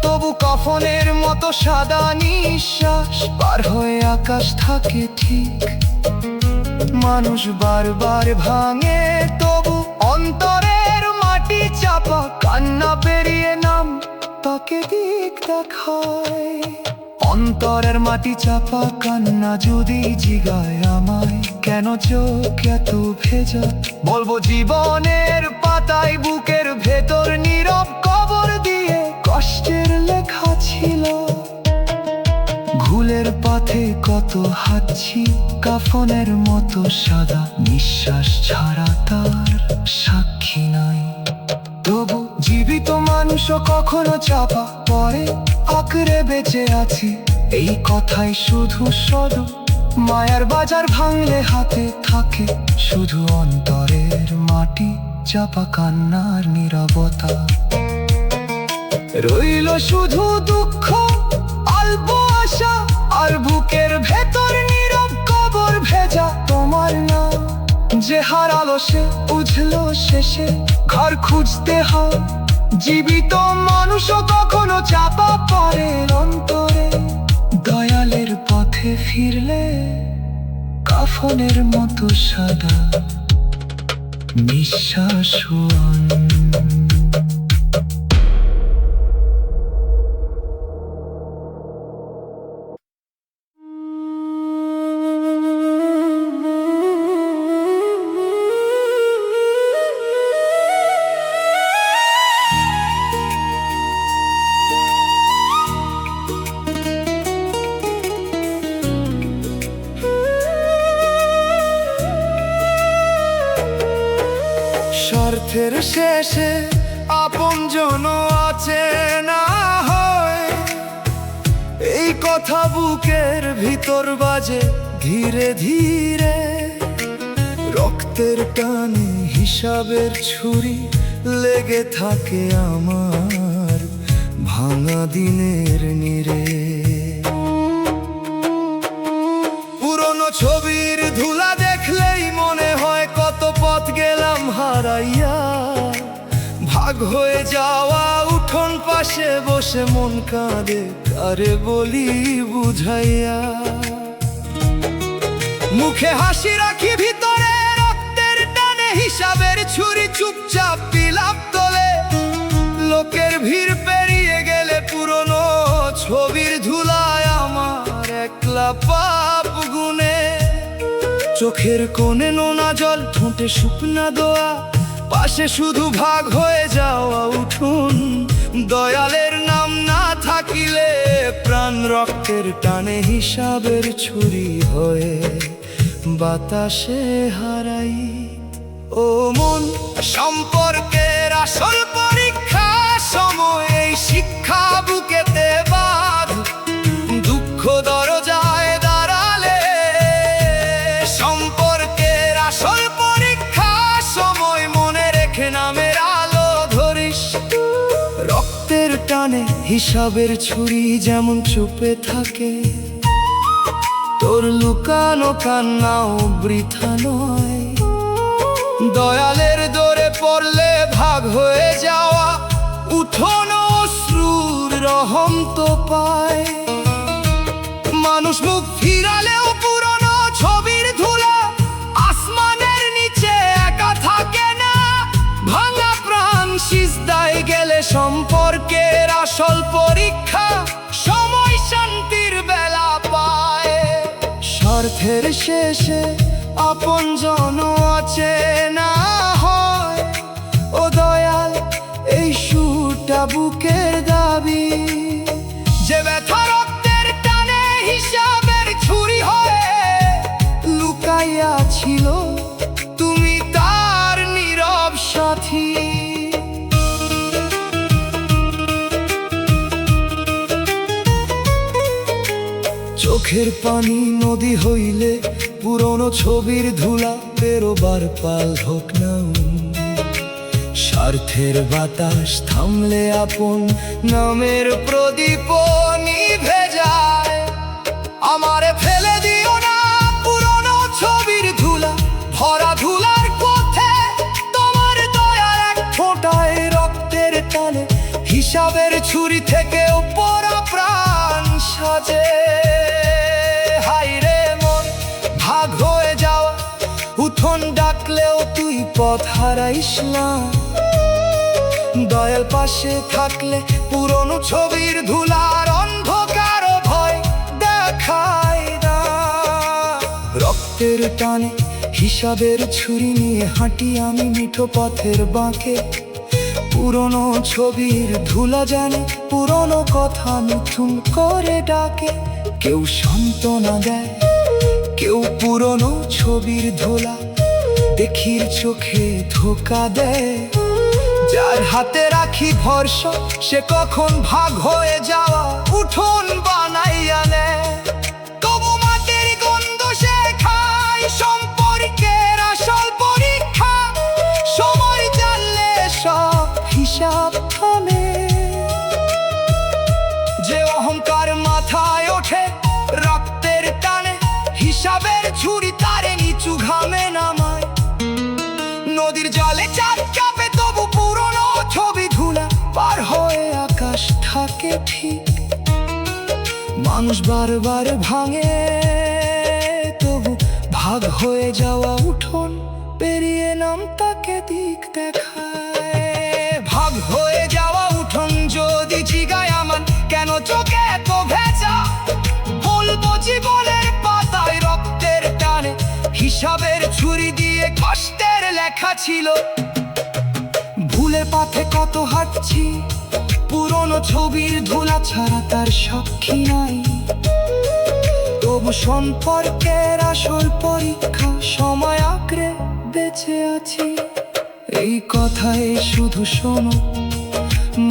তবু কাফনের মতো সাদা নিঃশ্বাস পার হয়ে আকাশ থাকে ঠিক। মানুষ বারবার ভাঙে, তবু অন্তরের মাটি চাপা কান্না পেরিয়ে নাম তাকে দিক দেখায়। অন্তরের মাটি চাপা কান্না যদি জিগায় আমায়, কেন চোখ এত ভেজা? বলবো জীবনের পাতায় বুকের ভেতর নীরব কবর দিয়ে কষ্টের লেখা ছিল। ভুলের পথে কত হাঁটছি, কাফনের মতো সাদা নিঃশ্বাস ছাড়া তার সাক্ষী নাই। মানুষও কখনো চাপা পরে আঁকড়ে বেঁচে আছি এই কথাই শুধু শুধু মায়ার বাজার ভাঙলে হাতে থাকে শুধু অন্তরের মাটি চাপা কান্নার নীরবতা রইল শুধু দুঃখ অল্প আশা আর বুকের ভেতর নীরব কবর ভেজা তোমার নাম যে হারালো সে বুঝলো শেষে ঘর খুঁজতে হয় জীবিত মানুষও কখনো চাপা পড়ে অন্তরে দয়ালের পথে ফিরলে কাফনের মতো সাদা নিঃশ্বাস স্বার্থের শেষে আপনজন আছে না হয় এই কথা বুকের ভিতর বাজে ধীরে ধীরে রক্তের টানে হিসাবের ছুরি লেগে থাকে আমার ভাঙা দিনের নীরে পুরনো ছবির ধুলা দেখলেই মনে হয় কত পথ গেলাম হারাইয়া ভাগ হয়ে যাওয়া উঠোন পাশে বসে মন কাঁদে কারে বলি বুঝাইয়া মুখে হাসি রাখি ভিতরে রক্তের টানে হিসাবের ছুরি চুপচাপ বিলাপ তোলে লোকের ভিড় পেরিয়ে গেলে পুরনো ছবির ধুলায় আমার একলা পাপ গুনে চোখের কোণে নোনা জল ঠোঁটে শুকনা দোয়া পাশে শুধু ভাগ হয়ে যাওয়া উঠুন দয়ালের নাম না থাকিলে প্রাণ রক্তের টানে হিসাবের ছুরি হয়ে বাতাসে হারাই ও মন সম্পর্কের আসল পরীক্ষা সময় এই শিক্ষা বুকেতে বাঁধ দুঃখ দরজায় দাঁড়ালে সম্পর্কের আসল পরীক্ষা সময় মনে রেখে নামের আলো ধরিস রক্তের টানে হিসাবের ছুরি যেমন চুপে থাকে তোর লুকানো কান্নাও বৃথা নয় দয়ালের দরে পড়লে ভাগ হয়ে যাওয়া উঠোন অশ্রুর রহম তো পায় মানুষ মুখ ফিরালেও পুরনো ছবির ধুলা আসমানের নিচে একা থাকে না ভাঙা প্রাণ সিজদায় গেলে সম্পর্কের আসল পরীক্ষা সময় শান্তির বেলা পায় স্বার্থের শেষে আপনজন আছে না হয় ও দয়াল এই সুরটা বুকের দাবি যে ব্যথা রক্তের টানে হিসাবের ছুরি হয়ে লুকাইয়া ছিল তুমি তার নীরব সাথী চোখের পানি নদী হইলে পুরনো ছবির ধুলা বেরোবার পাল হোক না স্বার্থের বাতাস থামলে আপন নামের প্রদীপ নিভে যায় আমারে ফেলে দিও না পুরনো ছবির ধুলা ভরা ধুলার পথে তোমার দয়ার এক ফোঁটায় রক্তের টানে হিসাবের ছুরি থেকেও পরা প্রাণ সাজে হায়রে মন ভাগ হয়ে যাওয়া উঠোন ডাকলেও তুই পথ হারাইস না দয়াল পাশে থাকলে পুরনো ছবির ধুলার অন্ধকার ভয় দেখায় না রক্তের টানে হিসাবের ছুরি নিয়ে হাঁটি আমি মিঠো পথের বাঁকে পুরনো ছবির ধুলা জানে পুরনো কথা নতুন করে ডাকে কেউ সান্ত্বনা দেয় কেউ পুরনো ছবির ধুলা দেখির চোখে ধোকা দেয় যার হাতে রাখি ভরসা সে কখন ভাগ হয়ে যাওয়া উঠোন বানাইয়া নেয়। তবু মাটির গন্ধ সে খায়, সম্পর্কের আসল পরীক্ষা সময় জানলে সব হিসাব থামে। যে অহংকার মাথায় ওঠে রক্তের টানে, হিসাবের ঝুড়ি তারে নিচু ঘামে নামায়। নদীর জলে চাঁদ কাঁপে তবু পুরনো ছবি ধুলা পার হয়ে আকাশ থাকে ঠিক। মানুষ বারবার ভাঙে তবু ভাগ হয়ে যাওয়া উঠোন পেরিয়ে নাম তাকে দিক দেখায়। ভাগ হয়ে যাওয়া উঠোন যদি জিগায় আমার কেন চোখে এত ভেজা, বলবো জীবনের পাতায় রক্তের টানে হিসাবের ছুরি দিয়ে কষ্টের লেখা ছিল। ভুলে পথে কত হাঁটছি, পুরনো ছবির ধুলা ছাড়া তার সাক্ষী নাই। তবু সম্পর্কের আসল পরীক্ষা সময় আঁকড়ে বেঁচে আছি। এই কথাই শুধু শোনো,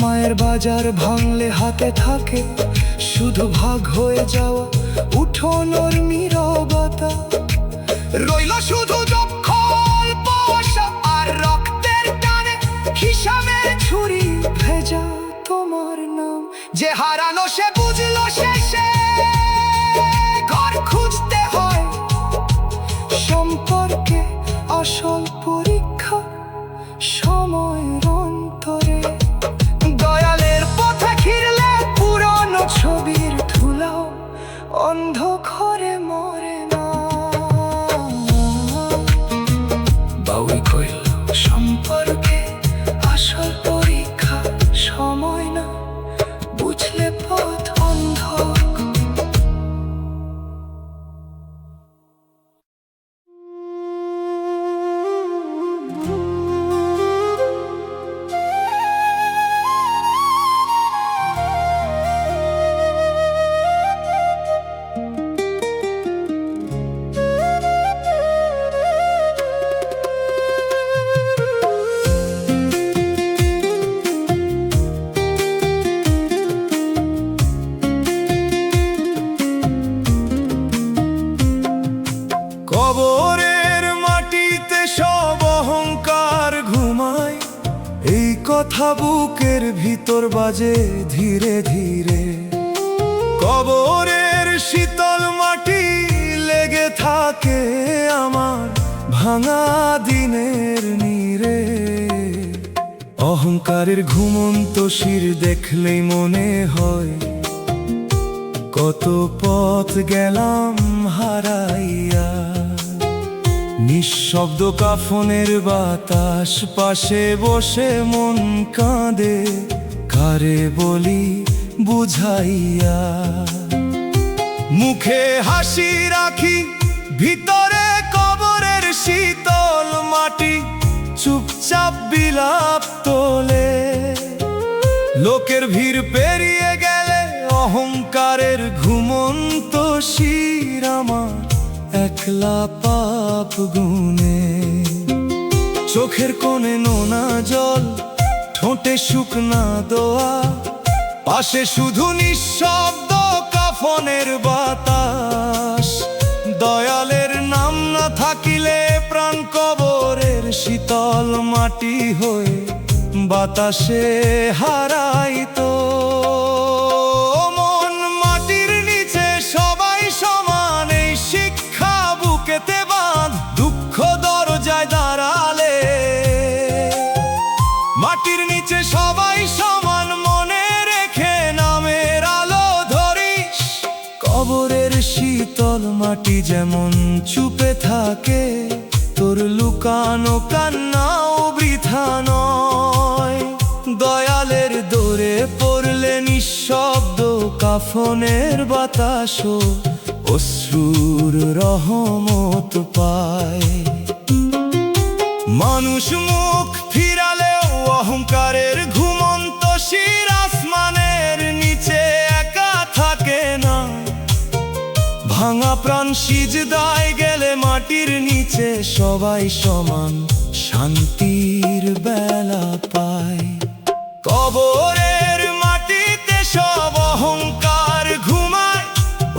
মায়ের বাজার ভাঙলে হাতে থাকে শুধু ভাগ হয়ে যাওয়া উঠোনোর নীরবতা। রইল শুধু দক্ষ অল্প আশা আর রক্তের টানে হিসাবের ছুরি ভেজা তোমার নাম। যে হারানো সে বুঝলো শেষে ঘর খুঁজতে হয়, সম্পর্কে আসল পরীক্ষা সময়ের অন্তরে। দয়ালের পথে ঘিরলে পুরনো ছবির ধুলাও অন্ধকারে মরে না। বাউই কইল সম্পর্কে আসল পরীক্ষা সময় না, বুঝলে পথ অন্ধকার। কবরের মাটিতে সব অহংকার ঘুমায়, এই কথা বুকের ভিতর বাজে ধীরে ধীরে। কবরের শীতল মাটি লেগে থাকে আমার ভাঙা দিনের নীরে। অহংকারের ঘুমন্ত শির দেখলেই মনে হয় কত পথ গেলাম হারাইয়া। নিঃশব্দ কাফনের বাতাস পাশে বসে মন কাঁদে, কারে বলি বুঝাইয়া। মুখে হাসি রাখি ভিতরে কবরের শীতল মাটি চুপচাপ বিলাপ তোলে। লোকের ভিড় পেরিয়ে গেলে অহংকারের ঘুমন্ত শির আমার একলা পাপ গুনে। চোখের কোণে নোনা জল, ঠোঁটে শুকনা দোয়া, পাশে শুধু নিঃশব্দ কাফনের বাতাস। দয়ালের নাম না থাকিলে প্রাণ কবরের শীতল মাটি হয়ে বাতাসে হারাইতো। মন মাটির নিচে সবাই সমান, এই শিক্ষা বুকেতে বাঁধ। দুঃখ দরজায় দাঁড়ালে মাটির নিচে সবাই সমান, মনে রেখে নামের আলো ধরিস। কবরের শীতল মাটি যেমন চুপে থাকে, তোর লুকানো কান্নাও বৃথা নয়। দয়ালের দোরে পড়লে নিঃশব্দ কাফনের বাতাসও অশ্রুর রহমত পায়। মানুষ মুখ ফিরালেও অহংকারের ঘুমন্ত শির আসমানের নিচে একা থাকে না। ভাঙা প্রাণ সিজদায় গেলে মাটি মাটির নিচে সবাই সমান শান্তির বেলা পায়। কবরের মাটিতে সব অহংকার ঘুমায়,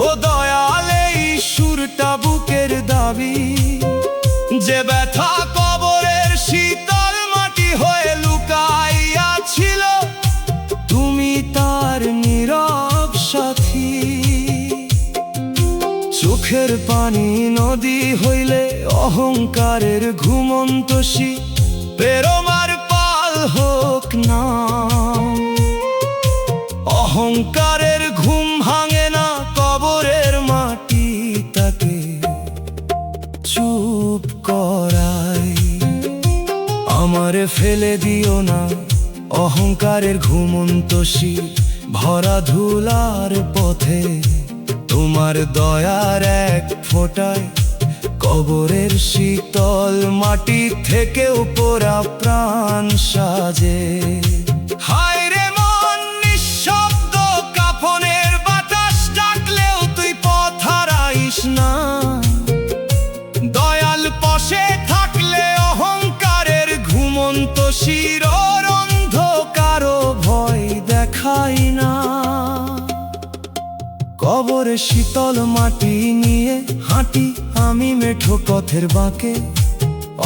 ও দয়ালে সুরটা বুকের দাবি। যে ব্যথা কবরের শীতল মাটি হয়ে লুকাইয়া ছিল, তুমি তার নীরব সাথী। চোখের পানি নদী হইলে অহংকারের ঘুমন্ত শীত পেরোমার পাল হোক না। অহংকারের ঘুম ভাঙে না, কবরের মাটি তাকে চুপ করায়। আমারে ফেলে দিও না অহংকারের ঘুমন্ত শীত ভরা ধুলার পথে। তোমার দয়ার এক ফোঁটায় কবরের শীতল মাটি থেকেও পোড়া প্রাণ সাজে। হায় রে মন নিঃশব্দ, কাফনের বাতাস ডাকলেও তুই পথ হারাইস না। দয়াল পাশে থাকলে অহংকারের ঘুমন্ত শিরর অন্ধকারও ভয় দেখাই না। কবরে শীতল মাটি নিয়ে হাঁটি আমি মেঠো পথের বাঁকে।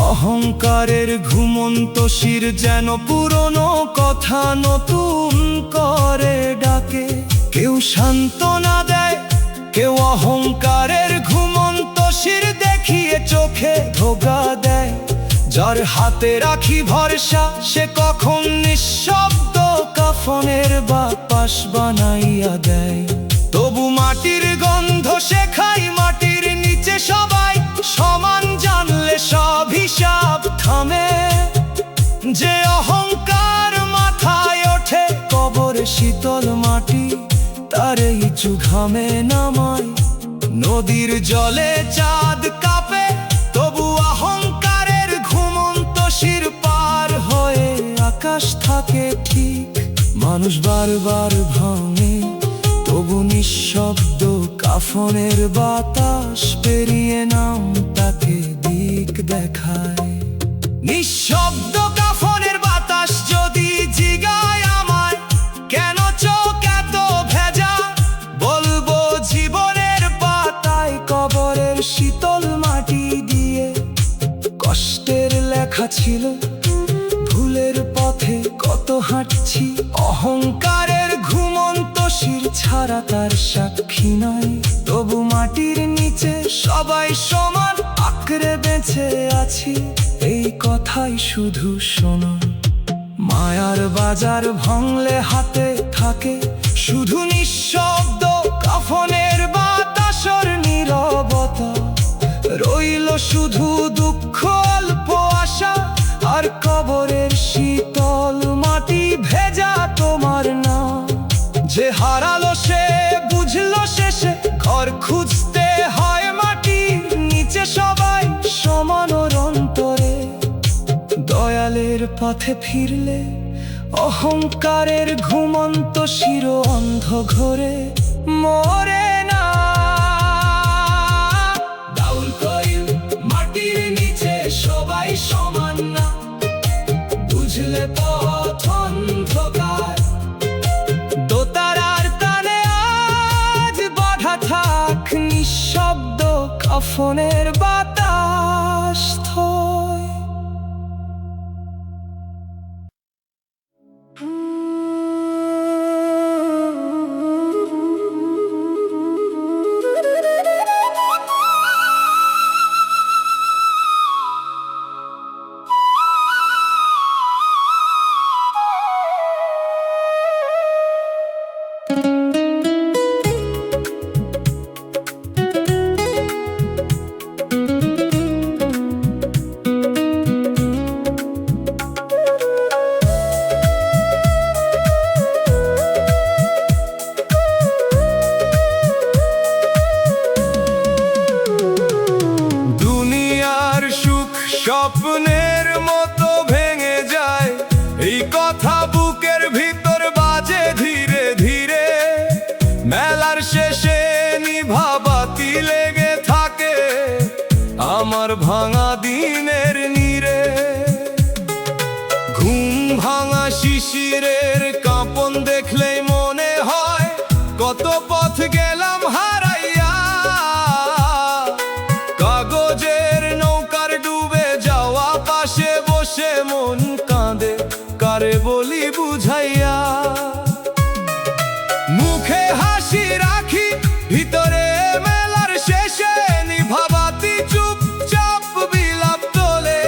অহংকারের ঘুমন্ত শির যেন পুরনো কথা নতুন করে ডাকে। কেউ সান্ত্বনা দেয়, কেউ অহংকারের ঘুমন্ত শির দেখিয়ে চোখে ধোঁকা দেয়। যার হাতে রাখি ভরসা সে কখন নিঃশব্দ কাফনের বাতাস বানাইয়া দেয়। তবু মাটির গন্ধ শেখাই, মাটির নিচে সবাই সমান জানলে সব হিসাব থামে। যে অহংকার মাথায় ওঠে কবরে শীতল মাটি তারে ইচু ঘামে নামায়। নদীর জলে চাঁদ কাঁপে, তবু অহংকারের ঘুমন্ত শির পার হয়ে আকাশ থাকে ঠিক। মানুষ বারবার ভাঙে, তবু নিঃশব্দ কাফনের বাতাস পেরিয়ে নাম তাকে দিক দেখায়। নিঃশব্দ কাফনের বাতাস যদি জিগায় আমায়, কেন চোখ এত ভেজা? বলবো জীবনের পাতায় কবরের শীতল মাটি দিয়ে কষ্টের লেখা ছিল। ভুলের পথে কত হাঁটছি, অহংকারের ঘুমন্ত শির ছাড়া তার সাক্ষী নাই। তবু মাটির নিচে সবাই সমান আঁকড়ে বেঁচে আছি, এই কথাই শুধু শোনো। মায়ার বাজার ভাঙলে হাতে থাকে শুধু নিঃশব্দ কাফনের বাতাসর নীরবতা। রইল শুধু দুঃখ অল্প আশা, আর কবরের শীতল মাটি ভেজা তোমার নাম। যে হারালো সে বুঝলো শেষে ঘর খুঁজতে হয় মাটির নিচে সবাই সমান ওর অন্তরে। দয়ালের পথে ফিরলে অহংকারের ঘুমন্ত শির অন্ধ ঘরে মরে না। ডাউল কইল মাটির নিচে সবাই সমান না, বুঝলে পথ অন্ধকার। দোতারার টানে আজ বাধা থাক, নিঃশব্দ কাফনের বাতাস থয়। দেখলেই মনে হয় কত পথ গেলাম হারাইয়া। কাগজের নৌকার ডুবে যাওয়া পাশে বসে মন কাঁদে কারে বলি বুঝাইয়া। মুখে হাসি রাখি ভিতরে মেলার শেষে নিভাবাতি চুপচাপ বিলাপ তোলে।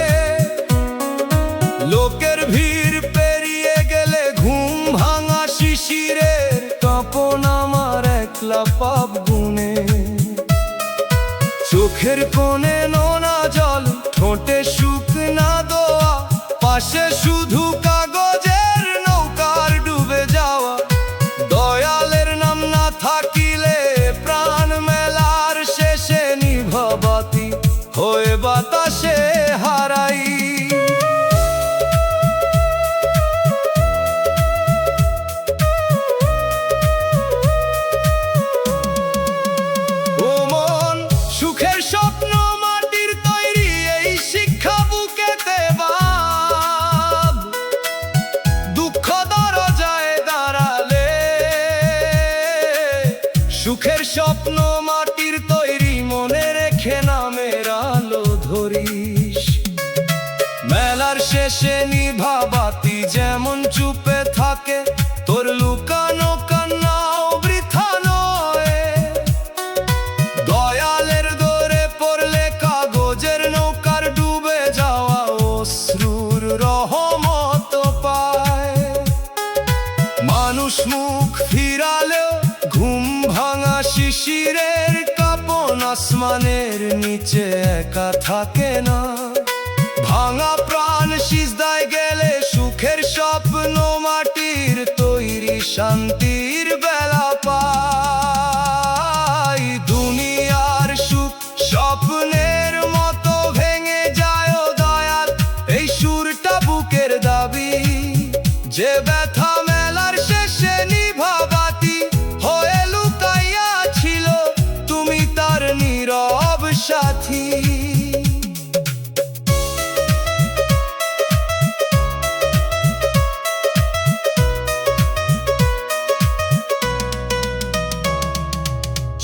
লোকের ভিড় পেরিয়ে গেলে ঘুম ভাঙা শিশিরের কাঁপন আমার একলা পাপ গুনে। চোখের কোণে নোনা জল, ঠোঁটে শুকনা দোয়া, পাশে শুধু কাগজের নৌকার ডুবে যাওয়া। দয়ালের নাম না থাকিলে প্রাণ মেলার শেষে নিভাবাতি হয়ে বাতাসে হারাই। ও মন, সুখের স্বপ্ন মাটির তৈরি, এই শিক্ষা বুকেতে বাঁধ। দুঃখ দরজায় দাঁড়ালে সুখের স্বপ্ন মাটির তৈরি, মনে রেখে নামের আলো ধরিস। মেলার শেষে নিভাবাতি যেমন চুপে থাকে, তোর লুকানো কান্নাও বৃথা নয়। দয়ালের দরে পড়লে কাগজের নৌকার ডুবে যাওয়া অশ্রুর রহমত পায়। মানুষ মুখ ফিরালেও ঘুম ভাঙা শিশিরের কাঁপন আসমানের নিচে একা থাকে না। ভাঙা প্রাণ সিজদায় গেলে সুখের স্বপ্ন মাটির তৈরি শান্তির বেলা পায়। দুনিয়ার সুখ স্বপ্নের মতো ভেঙে যায় ও দয়াল, এই সুরটা বুকের দাবি। যে ব্যথা মেলার শেষে নিভাবাতি হয়ে লুকাইয়া ছিল, তুমি তার নীরব সাথী।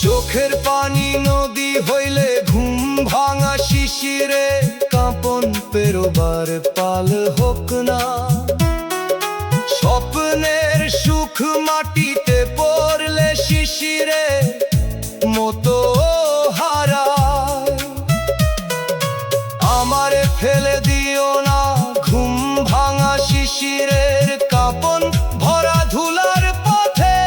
চোখের পানি নদী হইলে ঘুম ভাঙা শিশিরে কাঁপন পেরোবার পাল হোক না। স্বপ্নের সুখ মাটিতে পড়লে শিশিরে মতো হারায়। আমারে ফেলে দিও না ঘুম ভাঙা শিশিরের কাঁপন ভরা ধুলার পথে।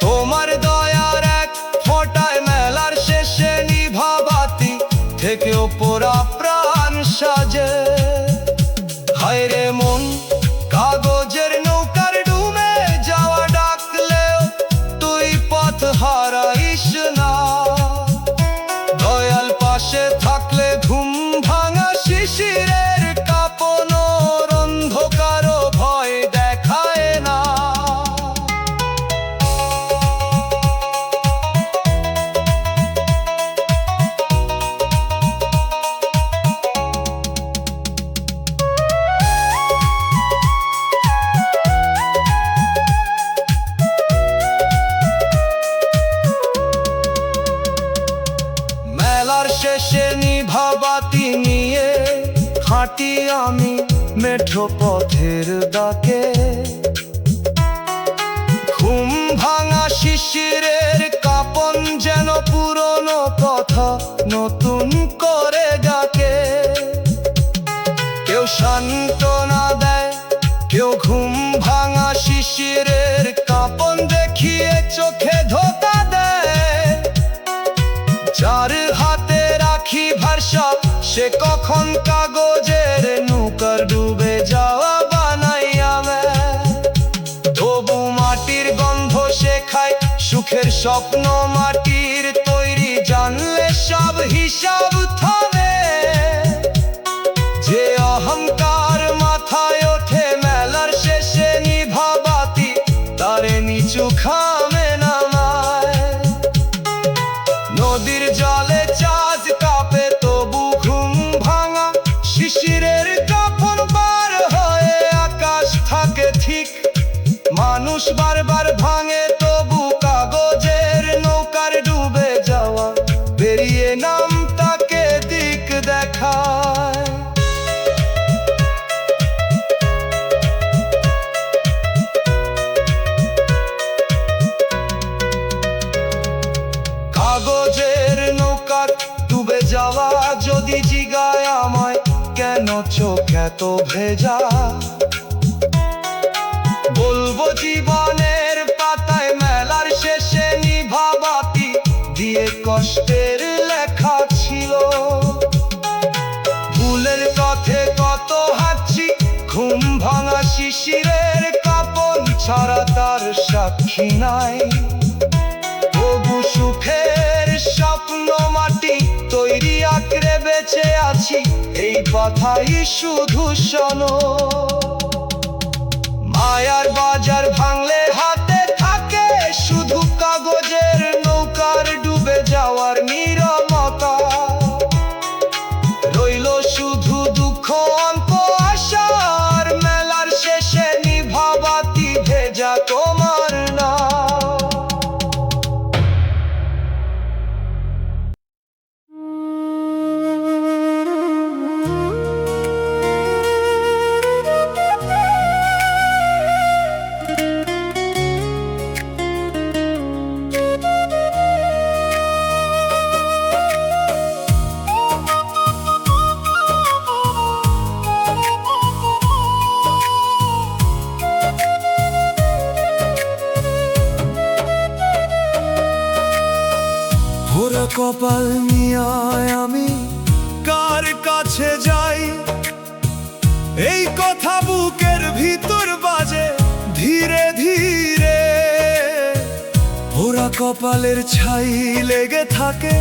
তোমার দয়ার এক ফোঁটায় মেলার শেষে নিভাবাতি থেকেও পোড়া প্রাণ সাজে। হায় রে মন, কাগজের নৌকার ডুবে যাওয়া ডাকলেও তুই পথ হারাইস না। দয়াল পাশে থাকলে ঘুম ভাঙা শিশিরের কাঁপন অন্ধকার ভয় দেখায় না। মেলার শেষে নিভাবাতি নিয়ে হাঁটি আমি মেঠো পথের ডাকে। ঘুম ভাঙা শিশিরের কাঁপন যেন পুরনো কথা নতুন করে ডাকে। কেউ সান্ত্বনা দেয়, কেউ ঘুম ভাঙা শিশিরের কাঁপন দেখিয়ে চোখে ধোঁকা দেয়। যার হাতে রাখি ভরসা, সে কখন কাগজের নৌকার ডুবে যাওয়া বানাইয়া দেয়। তবু মাটির গন্ধ শেখায় সুখের স্বপ্ন মাটির তৈরি, জানলে সব হিসাব থামে। যে অহংকার মাথায় ওঠে মেলার শেষে নিভাবাতি তারে নিচু খামে নামায়। নদীর জলে চাঁদ কাঁপে তবু ঘুম ভাঙা শিশিরের কাঁপন পার হয়ে আকাশ থাকে ঠিক। মানুষ বারবার ভাঙে তবু কাগজের নৌকার ডুবে যাওয়া বেরিয়ে নাম তাকে দিক দেখায়। কাগজের নৌকার ডুবে যাওয়া যদি জিগায় আমায় কেন চোখ এত ভেজা, বলবো জীবনের পাতায় মেলার শেষে নিভা বাতি দিয়ে কষ্টের লেখা ছিল। ফুলের পথে কত হাঁচি, ঘুম ভাঙা শিশিরের কাপন ছাড়া তার সাক্ষী নাই। তবু সুখের স্বপ্ন মাটি তৈরি আঁকড়ে বেঁচে আছি, এই কথাই শুধু শোনো। মায়ার বাজার ভাঙলে হাতে থাকে শুধু কাগজের নৌকার ডুবে যাওয়ার নীরবতা, রইল শুধু দুঃখ অন্ত আশার মেলার শেষে নিভা বাতি ভেজা তোমার না। ভোরা কপাল নিয়ে আমি কার কাছে যাই, এই কথা বুকের ভিতর বাজে ধীরে ধীরে। ভোরা কপালের ছাই লেগে থাকে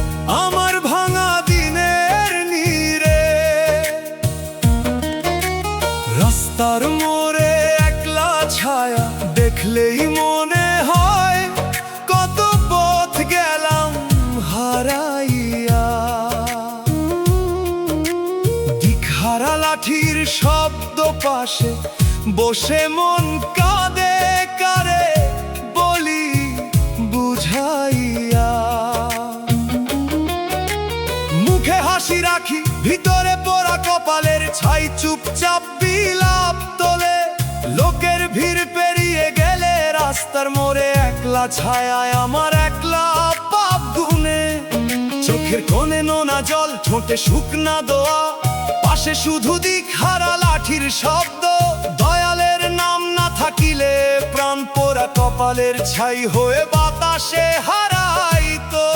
আমার ভাঙা দিনের নীরে। রাস্তার মোড়ে একলা ছায়া দেখলেই মনে হয় কত পথ গেলাম হারাইয়া। দিকহারা লাঠির শব্দ পাশে বসে মন কাঁদে কারে বলি বুঝাইয়া। মুখে হাসি রাখি ভিতরে পোড়া কপালের ছাই চুপচাপ বিলাপ তোলে। লোকের ভিড় পেরিয়ে গেলে রাস্তার মোড়ে একলা ছায়ায় আমার একলা পাপ গুনে। চোখের কোণে নোনা জল, ঠোঁটে শুকনা দোয়া, পাশে শুধু দিকহারা লাঠির শব্দ। দয়ালের নাম না থাকিলে প্রাণ পোড়া কপালের ছাই হয়ে বাতাসে হারাইতো।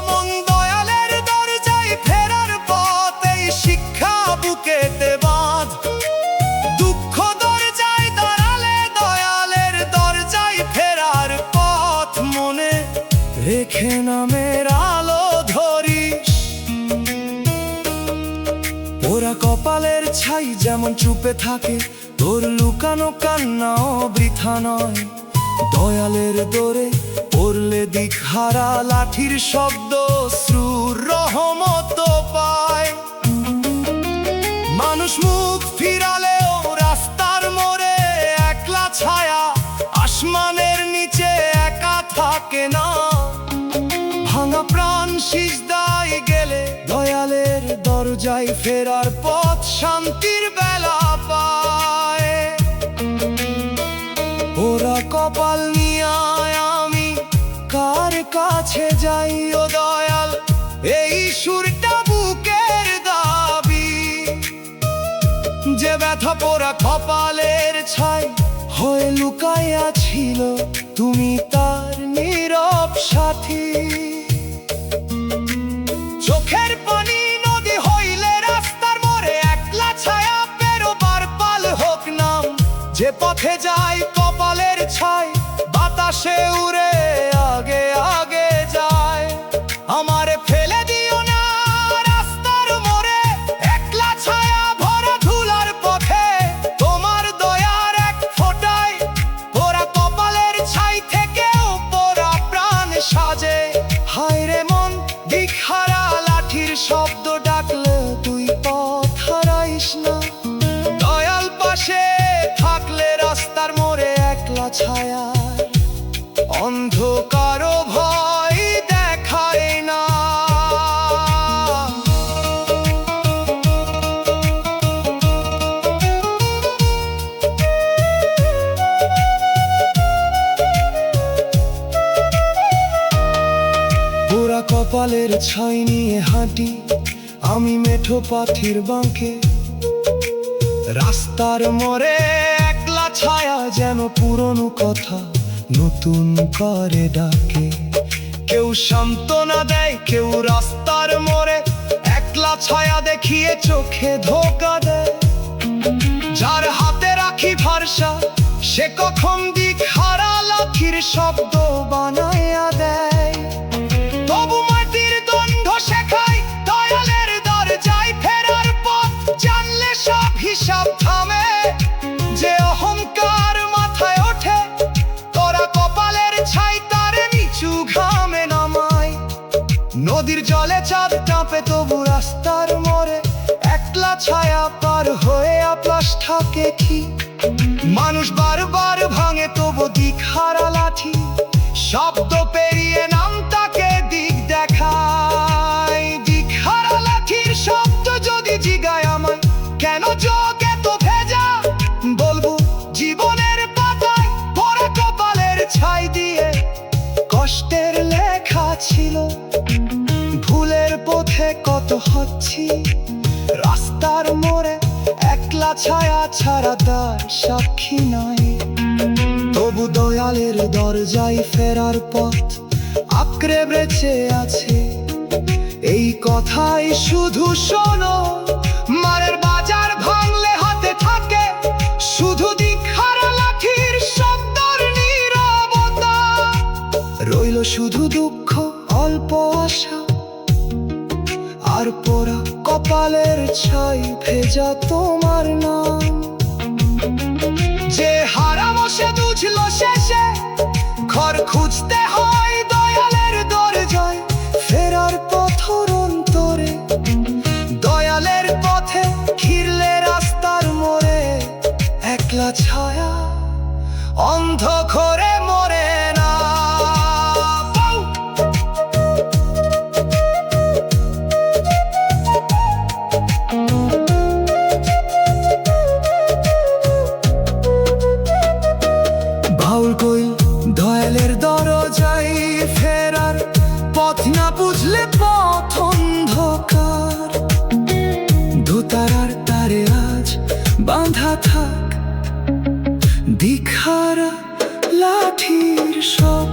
মন দয়ালের দরজায় ফেরার পথ, এই শিক্ষা বুকেতে বাঁধ। দুঃখ দরজায় দাঁড়ালে দয়ালের দরজায় ফেরার পথ মনে রেখে নামের আলো ধরিস। ওরা কপালের ছাই যেমন চুপে থাকে, তোর লুকানো কান্নাও বৃথা নয়। দয়ালের দোরে পড়লে দিকহারা লাঠির শব্দ শ্রুর রহমত পায়। মানুষ মুখ ফিরালেও রাস্তার মোড়ে একলা ছায়া, আসমানের নিচে একা থাকে না। ভাঙা প্রাণ সিজদায় গেলে দয়ালের দরজায় ফেরার পথ শান্তির বেলা পায়। ওরা কপাল নিয়ে আমি কার কাছে যাই ও দয়াল, এই সুরটা বুকের দাবি। যে ব্যথা পোড়া কপালের ছাই হয়ে লুকাইয়া ছিল, তুমি তার নীরব সাথী। চোখের পানি নদী হইলে রাস্তার মোড়ে একলা ছায়া পেরোবার পাল হোক নাম। যে পথে যায় কপালের ছাই বাতাসে উড়ে আগে আগে যায়। আমারে ফেলে দিও না রাস্তার মোড়ে একলা ছায়া ভরা ধুলার পথে। তোমার দয়ার এক ফোঁটায় পোড়া কপালের ছাই থেকেও পোড়া প্রাণ সাজে। হায় রে মন দিকহারা লাঠির শব্দ ডাকলে তুই পথ হারাইস না। দয়াল পাশে থাকলে রাস্তা ছায়ার অন্ধকারও ভয় দেখায় না। পোড়া কপালের ছাই নিয়ে হাঁটি আমি মেঠো পাথির বাঁকে, রাস্তার মোড়ে একলা ছায়া যেন পুরনো কথা নতুন করে ডাকে। কেউ সান্ত্বনা দেয়, কেউ রাস্তার মোড়ে একলা ছায়া দেখিয়ে চোখে ধোঁকা দেয়। যার হাতে রাখি ভরসা সে কখন দিক হারা লাঠির শব্দ বানাইয়া দেয়। তবু মাটির দ্বন্দ্ব শেখায় দয়ালের দরজায় ফেরার পথ জানলে সব হিসাব থামে। যে অহংকার মাথায় ওঠে তোরা কপালের ছাই তার নিচু ঘামে নামায়। নদীর জলে চাঁদ কাঁপে তবু রাস্তার মোড়ে একলা ছায়া পার হয়ে আপলাশ থাকে কি। মানুষ বারবার ভাঙে তবু দিক হারা লাঠি শব্দ পেরিয়ে নাম তাকে দিক দেখায়। দিক হারা লাঠির শব্দ যদি জিগায় আমায় কেন চোখ এত ভেজা, বলবো জীবনের পাতায় পোড়া কপালের ছাই দিয়ে কষ্টের লেখা ছিল। ভুলের পথে কত হচ্ছি রাস্তার মোড়ে একলা ছায়া ছাড়া তার সাক্ষী নাই। তবু দয়ালের দরজায় ফেরার পথ আঁকড়ে বেঁচে আছে। এই কথাই শুধু শোনো, মারের বাজার ভাঙলে হাতে থাকে শুধু দিক হারা লাঠির শব্দর নীরবতা। রইল শুধু দুঃখ অল্প আশা আর পোড়া কপালের ছাই ভেজা তোমার নাম। যে হারাম সে বুঝলো শেষে ঘর খুঁজতে হয় দয়ালের দরজায় ফেরার পথর অন্তরে। দয়ালের পথে ঘিরলে রাস্তার মোড়ে একলা ছায়া অন্ধ ঘরে মরে না। বাউল কইল দয়ালের দরজায় ফেরার পথ না বুঝলে পথ অন্ধকার। দোতারার তারে আজ বাঁধা থাক দিখারা লাঠির সব।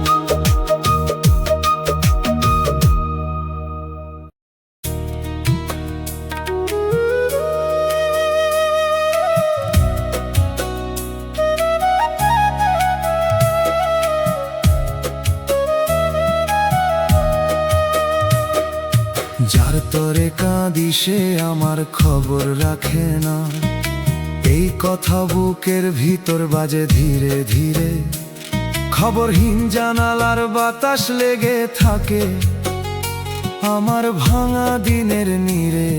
যার তরে কাঁদি সে আমার খবর রাখে না। এই কথা বুকের ভিতর বাজে ধীরে ধীরে। খবরহীন জানালার বাতাস লেগে থাকে আমার ভাঙা দিনের নীড়ে।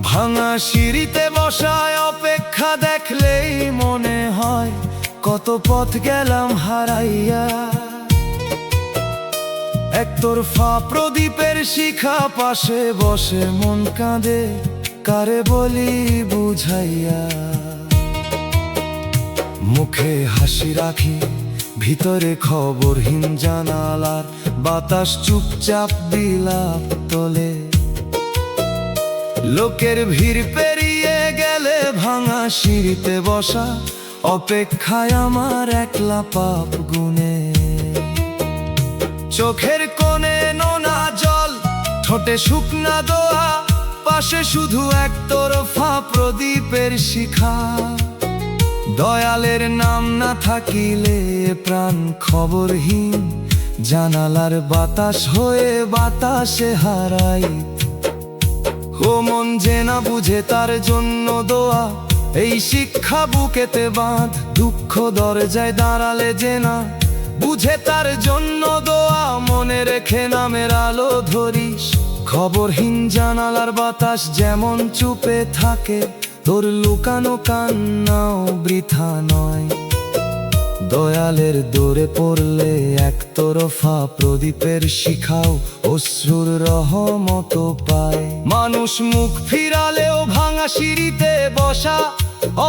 ভাঙা সিঁড়িতে বসায় অপেক্ষা দেখলেই মনে হয় কত পথ গেলাম হারাইয়া। একতরফা প্রদীপের শিখা পাশে বসে মন কাঁদে কারে বলি বুঝাইয়া। মুখে হাসি রাখি ভিতরে খবরহীন জানালার বাতাস চুপচাপ বিলাপ তোলে। লোকের ভিড় পেরিয়ে গেলে ভাঙা সিঁড়িতে বসা অপেক্ষায় আমার একলা পাপ গুনে। চোখের কোণে নোনা জল ঠোঁটে শুকনা দোয়া পাশে শুধু একতরফা প্রদীপের শিখা। দয়ালের নাম না থাকিলে প্রাণ খবরহীন জানালার বাতাস হয়ে বাতাসে হারাই। ও মন যে না বুঝে তার জন্য দোয়া এই শিক্ষা বুকেতে বাঁধ। দুঃখ দরজায় দাঁড়ালে যে না বুঝে তার জন্য দোয়া। মনে রেখে নামের আলো ধরিস খবরহীন জানালার বাতাস যেমন চুপে থাকে তোর লুকানো কান্নাও বৃথা নয়। দয়ালের দৌড়ে পড়লে একতরফা প্রদীপের শিখাও অশ্রুর রহমত পায়। মানুষ মুখ ফিরালেও ভাঙা সিঁড়িতে বসা,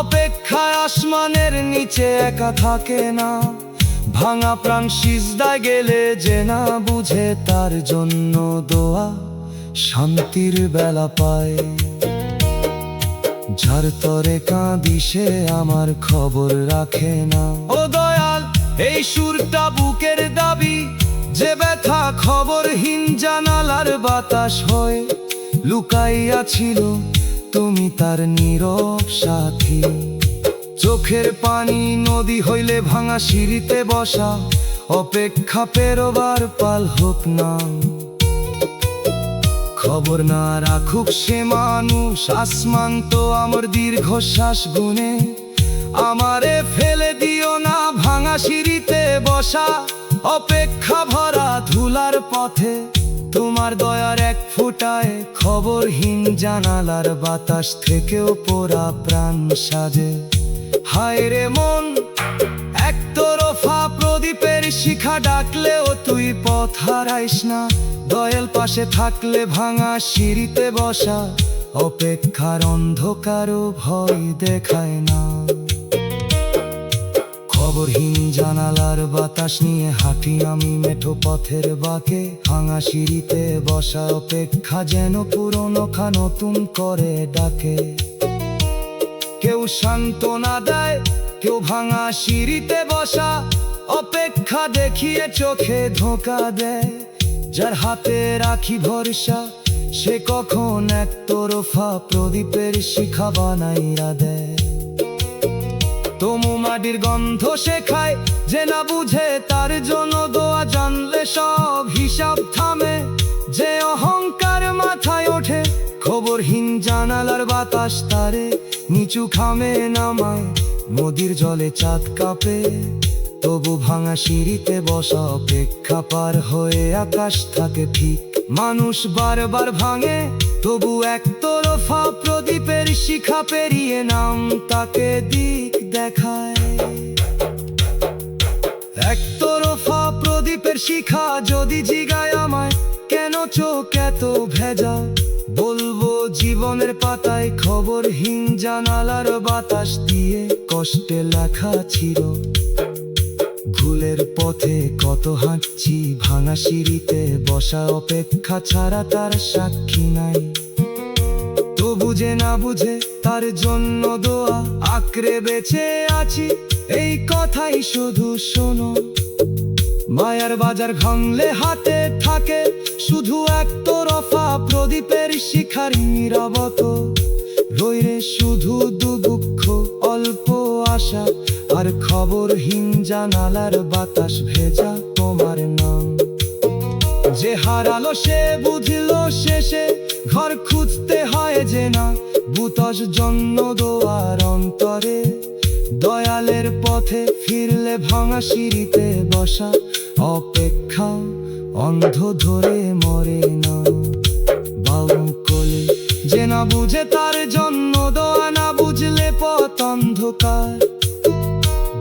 অপেক্ষায় আসমানের নিচে একা থাকে না। ভাঙা প্রাণ সিজদায় গেলে যে না বুঝে তার জন্য দোয়া শান্তির বেলা পায়। যার তরে কাঁদি সে আমার খবর রাখে না। ও দয়াল, এই সুরটা বুকের দাবি, যে ব্যথা খবরহীন জানালার বাতাস হয়ে লুকাইয়া ছিল, তুমি তার নীরব সাথী। চোখের পানি নদী হইলে ভাঙা সিঁড়িতে বসা, অপেক্ষা পেরোবার পাল হোক না। খবর না রাখুক সে মানুষ, আসমান তো আমার দীর্ঘশ্বাস গুনে। আমারে ফেলে দিও না ভাঙা সিঁড়িতে বসা, অপেক্ষা ভরা ধুলার পথে তোমার দয়ার এক ফোঁটায় খবরহীন জানালার বাতাস থেকেও পোড়া প্রাণ সাজে। হায় রে মন, একতরফা প্রদীপের শিখা ডাকলেও তুই পথ হারাইস না। দয়াল পাশে থাকলে ভাঙা সিঁড়িতে বসা, অপেক্ষার অন্ধকারও ভয় দেখায় না। খবরহীন জানালার বাতাস নিয়ে হাঁটি আমি মেঠো পথের বাঁকে। ভাঙা সিঁড়িতে বসা অপেক্ষা যেন পুরনো খা নতুন করে ডাকে। কেউ সান্ত্বনা দেয়, কেউ ভাঙা সিঁড়িতে বসা, অপেক্ষা দেখিয়ে চোখে ধোঁকা দেয়। যার হাতে রাখি ভরসা, সে কখন একতরফা প্রদীপের শিখা বানাইয়া দেয়। তমু মাটির গন্ধ সে খায়, যে না বুঝে তার জন্য দোয়া জানলে সব হিসাব থামে। যে অহংকার মাথায় ওঠে, খবরহীন জানালার বাতাস তারে নিচু খামে নামায়। নদীর জলে চাঁদ কাঁপে, তবু ভাঙা সিঁড়িতে বসা অপেক্ষা পার হয়ে আকাশ থাকে ঠিক। মানুষ বারবার ভাঙে, তবু একতরফা প্রদীপের শিখা পেরিয়ে নাম তাকে দিক দেখায়। একতরফা প্রদীপের শিখা যদি জিগায় আমায়, কেন চোখ এত ভেজা, বলবো জীবনের পাতায় খবরহীন জানালার বাতাস দিয়ে কষ্টে লেখা ছিল। ভুলের পথে কত হাঁটছি, ভাঙা সিঁড়িতে বসা অপেক্ষা ছাড়া তার সাক্ষী নাই। তবু যে না বুঝে তার জন্য দোয়া আঁকড়ে বেঁচে আছি, এই কথাই শুধু শোনো। মায়ার বাজার ভাঙলে হাতে থাকে শুধু একতরফা প্রদীপের শিখার নীরবত। রইরে শুধু দুঃখ, অল্প আশা, আর খবরহীন জানালার বাতাস ভেজা তোমার নাম। যে হারালো সে বুঝলো শেষে ঘর খুঁজতে হয় যে না, বুতস জন্য দোয়ার অন্তরে। দয়ালের পথে ফিরলে ভাঙা সিঁড়িতে বসা, অপেক্ষা অন্ধ ধরে মরে না। বাউল কোলে যে না বুঝে তার জন্য দোয়া, না বুঝলে পথ অন্ধকার।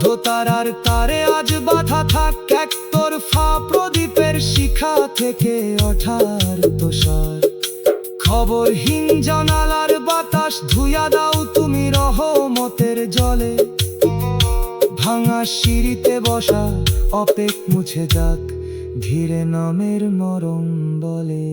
দোতারার তারে আজ বাধা থাক, একতরফা প্রদীপের শিখা থেকে ওঠার তোষার। খবরহীন জানালার বাতাস ধুইয়া দাও তুমি রহমতের জলে। ভাঙা সিঁড়িতে বসা মুছে যাক ধীরে নামের মরণ বলে।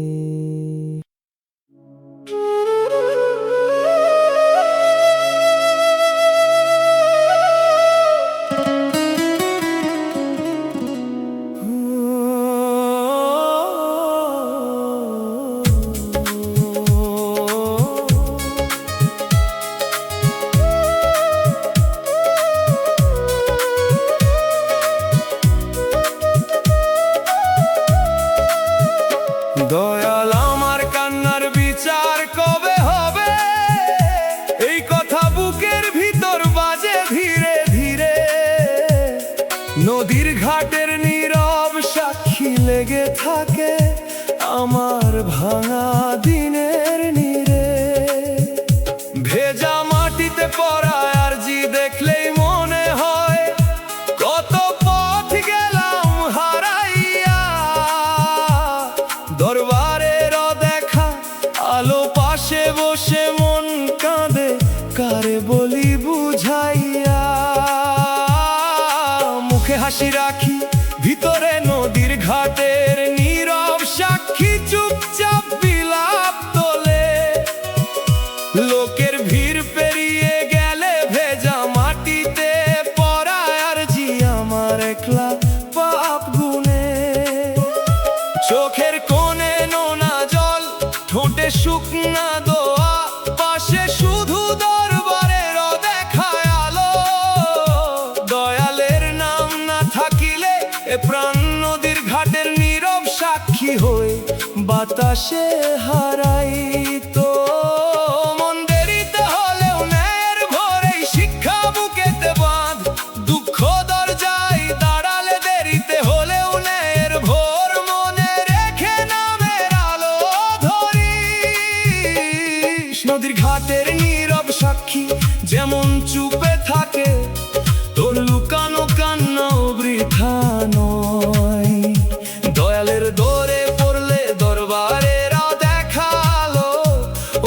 দয়াল আমার কান্নার বিচার কবে হাসি রাখি ভিতরে নদীর ঘাটের নীরব সাক্ষী চুপচাপ বিলাপ তোলে লোকের ভিড় পেরিয়ে গেলে ভেজা মাটিতে পড়ায় আর জি আমার একলা পাপ গুনে চোখের কোণে নোনা জল ঠোঁটে শুকনা দোয়া পাশে শুধু দরবারের দেখায় আলো দয়ালের নাম না থাকিলে এ প্রাণ নদীর ঘাটের নীরব সাক্ষী হয়ে বাতাসে হারাই তো মন দেরিতে হলেও ন্যায়ের ভোরেই শিক্ষা বুকেতে বাঁধ দুঃখ দরজায় দাঁড়ালে দেরিতে হলেও ন্যায়ের ভোর মনে রেখে নামের আলো ধরিস নদীর ঘাটের নীরব সাক্ষী যেমন চুপে থাকে তোর লুকানো কান্নাও বৃথা নয় দয়ালের দোরে পড়লে দরবারেরা দেখালো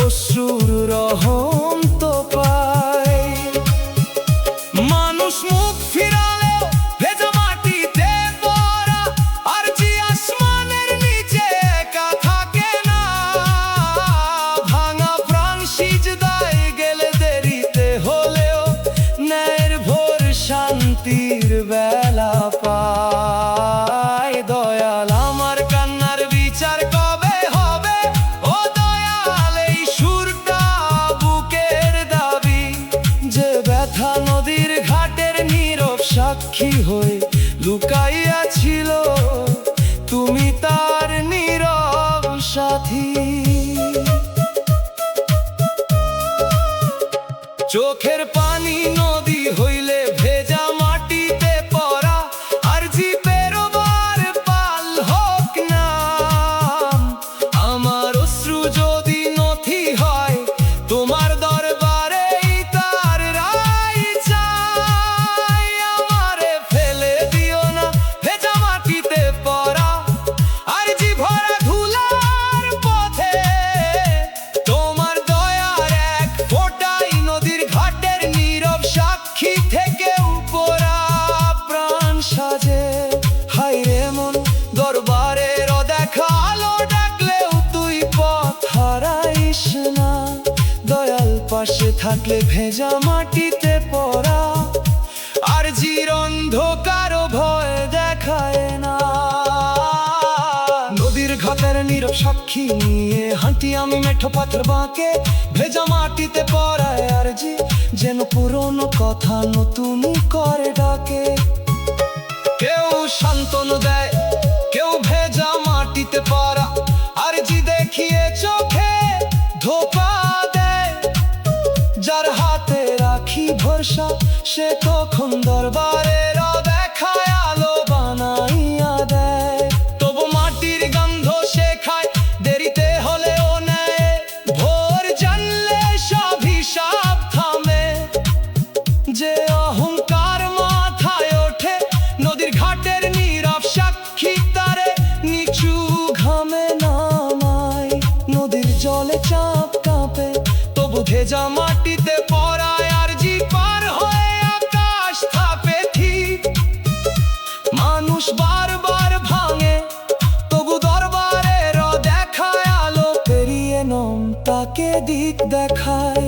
অশ্রুর রহম তো পায় মানুষ মুখ ফিরালেও ভেজা মাটিতে পড়া আর জি আসমানের নিচে একা থাকে না ভাঙা প্রাণ সিজদায় গেলে দেরিতে হলেও ন্যায়ের ভোর শান্তির বেলা পায় দয়াল আমার কান্নার বিচার কবে হবে ও দয়াল এই সুরটা বুকের দাবি যে ব্যথা নদীর ঘাটের নীরব সাক্ষী হয়ে লুকাইয়া ছিল তুমি তার নীরব সাথী চোখের পানি নদী হইলে ভেজা মাটিতে পড়া আর জি পেরোবার পাল হোক না আমার অশ্রু যদি নথি হয় তোমার দরবারে তার রায় চাই আমারে ফেলে দিও না ভেজা মাটিতে পড়া আর জি ভরা ধুলার পথে তোমার দয়ার এক ফোঁটাই নদীর ঘাটের নীরব সাক্ষী থেকে উপরা প্রাণ সাজে হায় রে মন দরবারের দেখা আলো ডাকলেও তুই পথ হারাইস না দয়াল পাশে থাকলে ভেজা মাটিতে পড়া আর জির অন্ধকার ভয় দেখায় না নদীর ঘাটের নীরব সাক্ষী নিয়ে হাঁটি আমি মেঠো পাথর বাঁকে ভেজা মাটিতে পড়ায় আর জি যেন পুরনো কথা নতুন করে ডাকে কেউ সান্ত্বনা দেয় কেউ ভেজা মাটিতে পড়া আর জি দেখিয়ে চোখে ধোপা দেয় যার হাতে রাখি ভরসা সে তখন দরবারের দেখায় আলো বানাইয়া দেয় তবু মাটির গন্ধ সে খায় দেরিতে হলেও নেয় ভোর জানলে সব হিসাব থামে যে অহংকার মাথায় ওঠে নদীর ঘাটের নীরব সাক্ষী তারে নিচু ঘামে নামায় নদীর জলে চাপ কাঁপে তবু ভেজা মাটিতে পড়ায় আর জি পার হয়ে আকাশ থাপে ঠিক মানুষ বারবার ভাঙে তবু দরবারের দেখায় আলো পেরিয়ে নম তাকে দিক দেখায়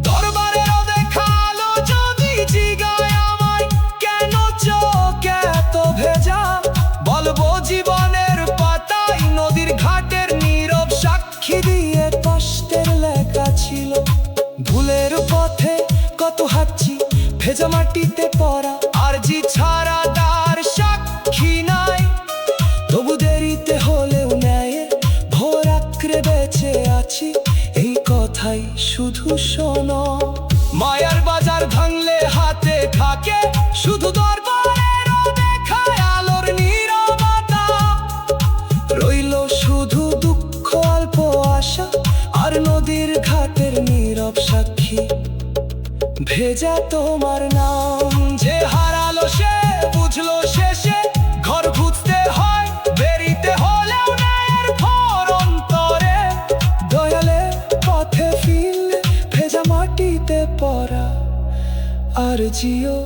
দরবারের দেখা আলো যদি জিগায় আমায় কেন চোখ এত ভেজা বলবো জীবনের পাতায় নদীর ঘাটের নীরব সাক্ষী দিয়ে কষ্টের লেখা ছিল ভুলের পথে কত হাঁটছি ভেজা মাটিতে পড়া আর জি ছাড়া তার সাক্ষী নাই তবু দেরিতে হলেও ন্যায় ভোর আঁকড়ে বেঁচে আছি এই কথাই শুধু শোনো মায়ার বাজার ভাঙলে হাতে থাকে শুধু দরবারের দেখায় আলোর নীরবতা রইল শুধু দুঃখ অল্প আশা আর নদীর ঘাটের নীরব সাক্ষী ভেজা তোমার নাম যে হারালো সে বুঝলো শেষে ঘর খুঁজতে হয় বেরিতে হলেও ন্যায়ের ভোর অন্তরে দয়ালে পথে ফিরলে ভেজা মাটিতে পড়া আর জিও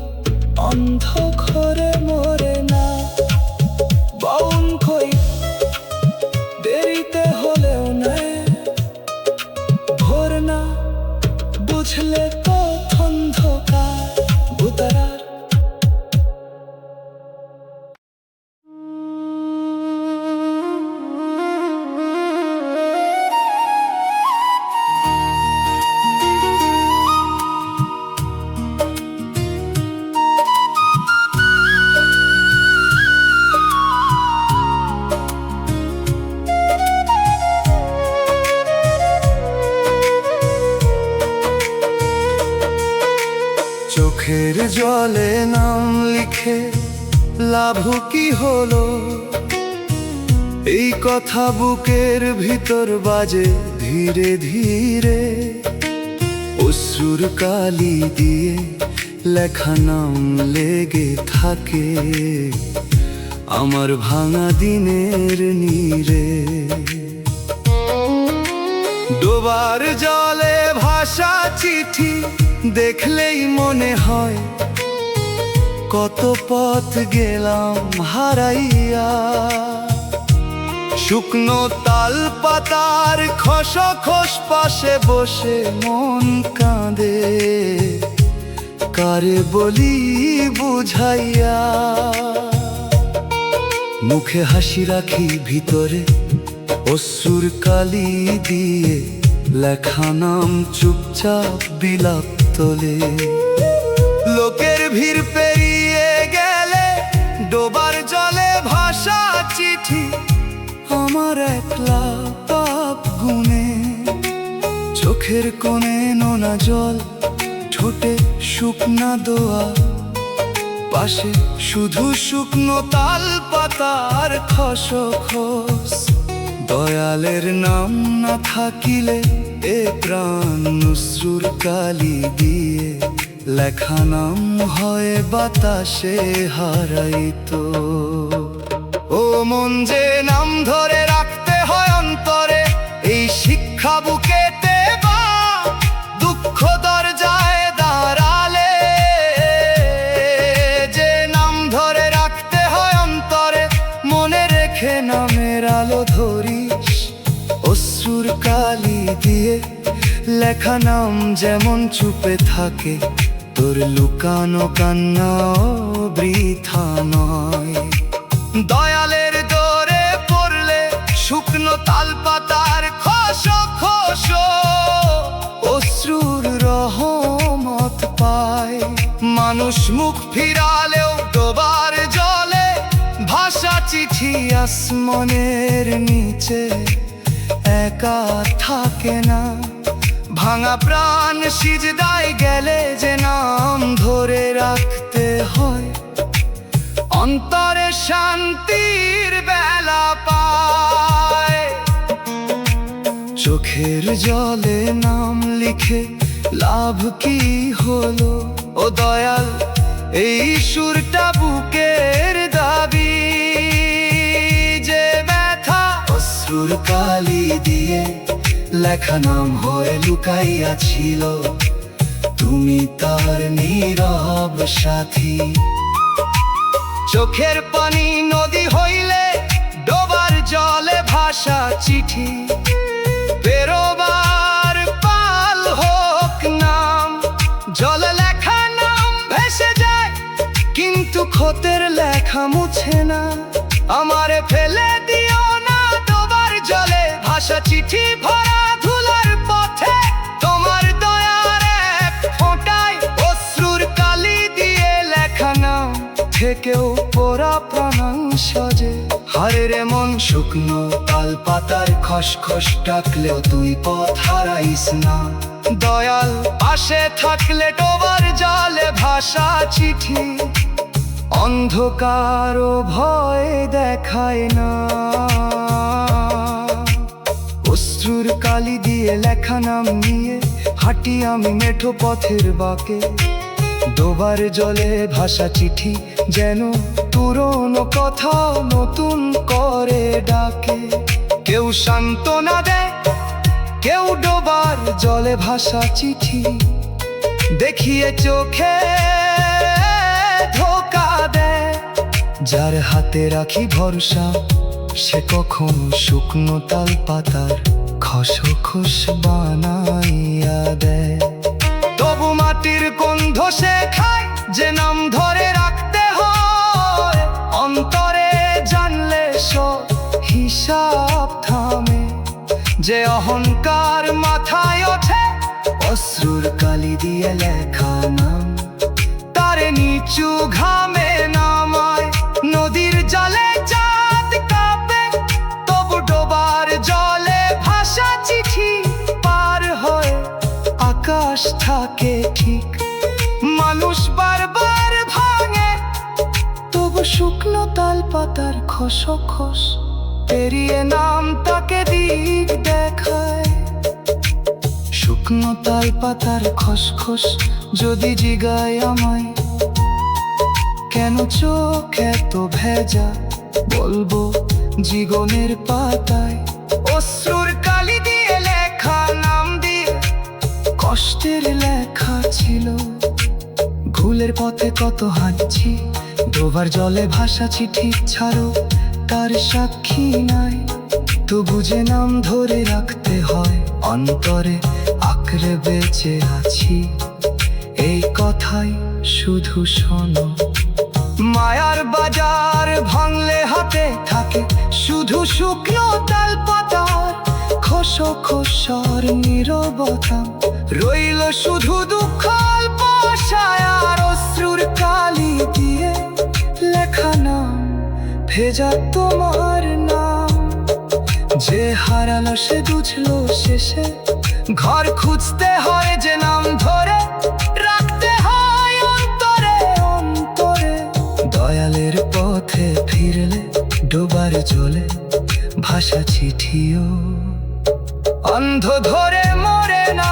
অন্ধ ঘরে মরে না। বাউন কই দেরিতে হলেও নেয় ভোর না, বুঝলে তো অন্ধকার ভূতারার। চোখের জলে নাম লিখে লাভ কি হলো, এই কথা বুকের ভিতর বাজে ধীরে ধীরে। অশ্রুর কালি দিয়ে লেখা নাম লেগে থাকে আমার ভাঙা দিনের নীরে। ডোবার জলে ভাষা চিঠি দেখলেই মনে হয় কত পথ গেলাম হারাইয়া। শুকনো তাল পাতার খসখস পাশে বসে মন কাঁদে, কারে বলি বুঝাইয়া। মুখে হাসি রাখি ভিতরে অশ্রুর কালি দিয়ে লেখা নাম চুপচাপ বিলাপ তোলে। লোকের ভিড় পেরিয়ে গেলে ডোবার জলে ভাষা চিঠি আমার একলা পাপ গুনে। চোখের কোণে নোনা জল, ঠোঁটে শুকনা দোয়া, পাশে শুধু শুকনো তাল পাতার খসখস। দয়ালের নাম না থাকিলে এ প্রাণ অশ্রুর কালি দিয়ে লেখা নাম হয় বাতাসে হারাইতো। ও মন যে নাম ধরে রাখতে হয় অন্তরে, এই শিক্ষা বুকেতে বা দুঃখ দরজায় দাঁড়ালে। যে নাম ধরে রাখতে হয় অন্তরে, মনে রেখে নামের আলো ধরিস। অশ্রুর কালি দিয়ে লেখা নাম যেমন চুপে থাকে, তোর লুকানো কান্নাও বৃথা নয়। দয়ালের দরে পড়লে শুকনো তাল পাতার খসখস অশ্রুর রহমত পায়। মানুষ মুখ ফিরালেও ডোবার জলে ভাষা চিঠি আসমানের নিচে একা থাকে না। ভাঙা প্রাণ সিজদায় গেলে যে নাম ধরে রাখতে হয়, অন্তরে শান্তির বেলা পায়। চোখের জলে নাম লিখে লাভ কি হলো, ও দয়াল এই সুরটা বুকের দাবি। যে ব্যথা অশ্রুর কালি দিয়ে লেখা নাম হয়ে লুকাইয়া ছিল, তুমি তার নীরব সাথী। চোখের পানি নদী হইলে ডোবার জলে ভাষা চিঠি, বেরোবার পাল হোক নাম। জলে লেখা নাম ভেসে যায় কিন্তু খতের লেখা মুছে না। আমারে ফেলে দিও না ডোবার জলে ভাষা চিঠি ভরা ধুলার পথে। তোমার দয়ার এক ফোঁটায় অশ্রুর কালি দিয়ে লেখা নাম থেকেও পোড়া প্রাণ সজে। হারে রে মন শুকনো তাল পাতার খসখস ডাকলেও তুই পথ হারাইস না। দয়াল পাশে থাকলে ডোবার জলে ভাষা চিঠি অন্ধকার ও ভয় দেখায় না। অশ্রুর কালি দিয়ে লেখা নাম নিয়ে হাঁটি আমি মেঠো পথের বাঁকে। ডোবার জলে ভাষা চিঠি যেন পুরনো কথা নতুন করে ডাকে। কেউ সান্ত্বনা দেয়, কেউ ডোবার জলে ভাষা চিঠি দেখিয়ে চোখে যার হাতে রাখি ভরসা সে কখনো শুকনো তাল পাতার খসখস বানাইয়া দেয়। তবু মাটির গন্ধ সে খায় যে নাম ধরে রাখতে হয়, অন্তরে জানলে সব হিসাব থামে। যে অহংকার মাথায় ওঠে অশ্রুর কালি দিয়ে লেখা নাম, তারে নিচু ঘামে নামায়। নদীর জলে চাঁদ কাঁপে তবু ডোবার জলে ভাষা চিঠি পার হয়, আকাশ থাকে ঠিক। মানুষ বারবার ভাঙে তবু শুকনো তাল পাতার খসখস পেরিয়ে নাম তাকে দিক দেখায়। শুকনো তাল পাতার খসখস যদি জিগায় আমায়, কেন চোখ এত ভেজা, বলবো জীবনের পাতায় অশ্রুর কালি দিয়ে লেখা নাম দিয়ে কষ্টের লেখা ছিল। ভুলের পথে কত হাঁটছি, ডোবার জলে ভাষা চিঠি ছাড়ো তার সাক্ষী নাই। তো বুঝে নাম ধরে রাখতে হয়, অন্তরে আঁকড়ে বেঁচে আছি এই কথাই শুধু শোনো। মায়ার বাজার ভাঙলে হাতে থাকে শুধু শুকনো তাল পাতার খসখসার নীরবতা, রইল শুধু দুঃখ অল্প ছায়ার অশ্রুর কালি দিয়ে লেখা নাম, ভেজা তোমার নাম। যে হারালো সে বুঝলো শেষে ঘর খুঁজতে হয় যে নাম ধরে রাখতে হয় অন্তরে অন্তরে। দয়ালের পথে ফিরলে ডোবার জলে ভাষা চিঠিও অন্ধ ধরে মরে না।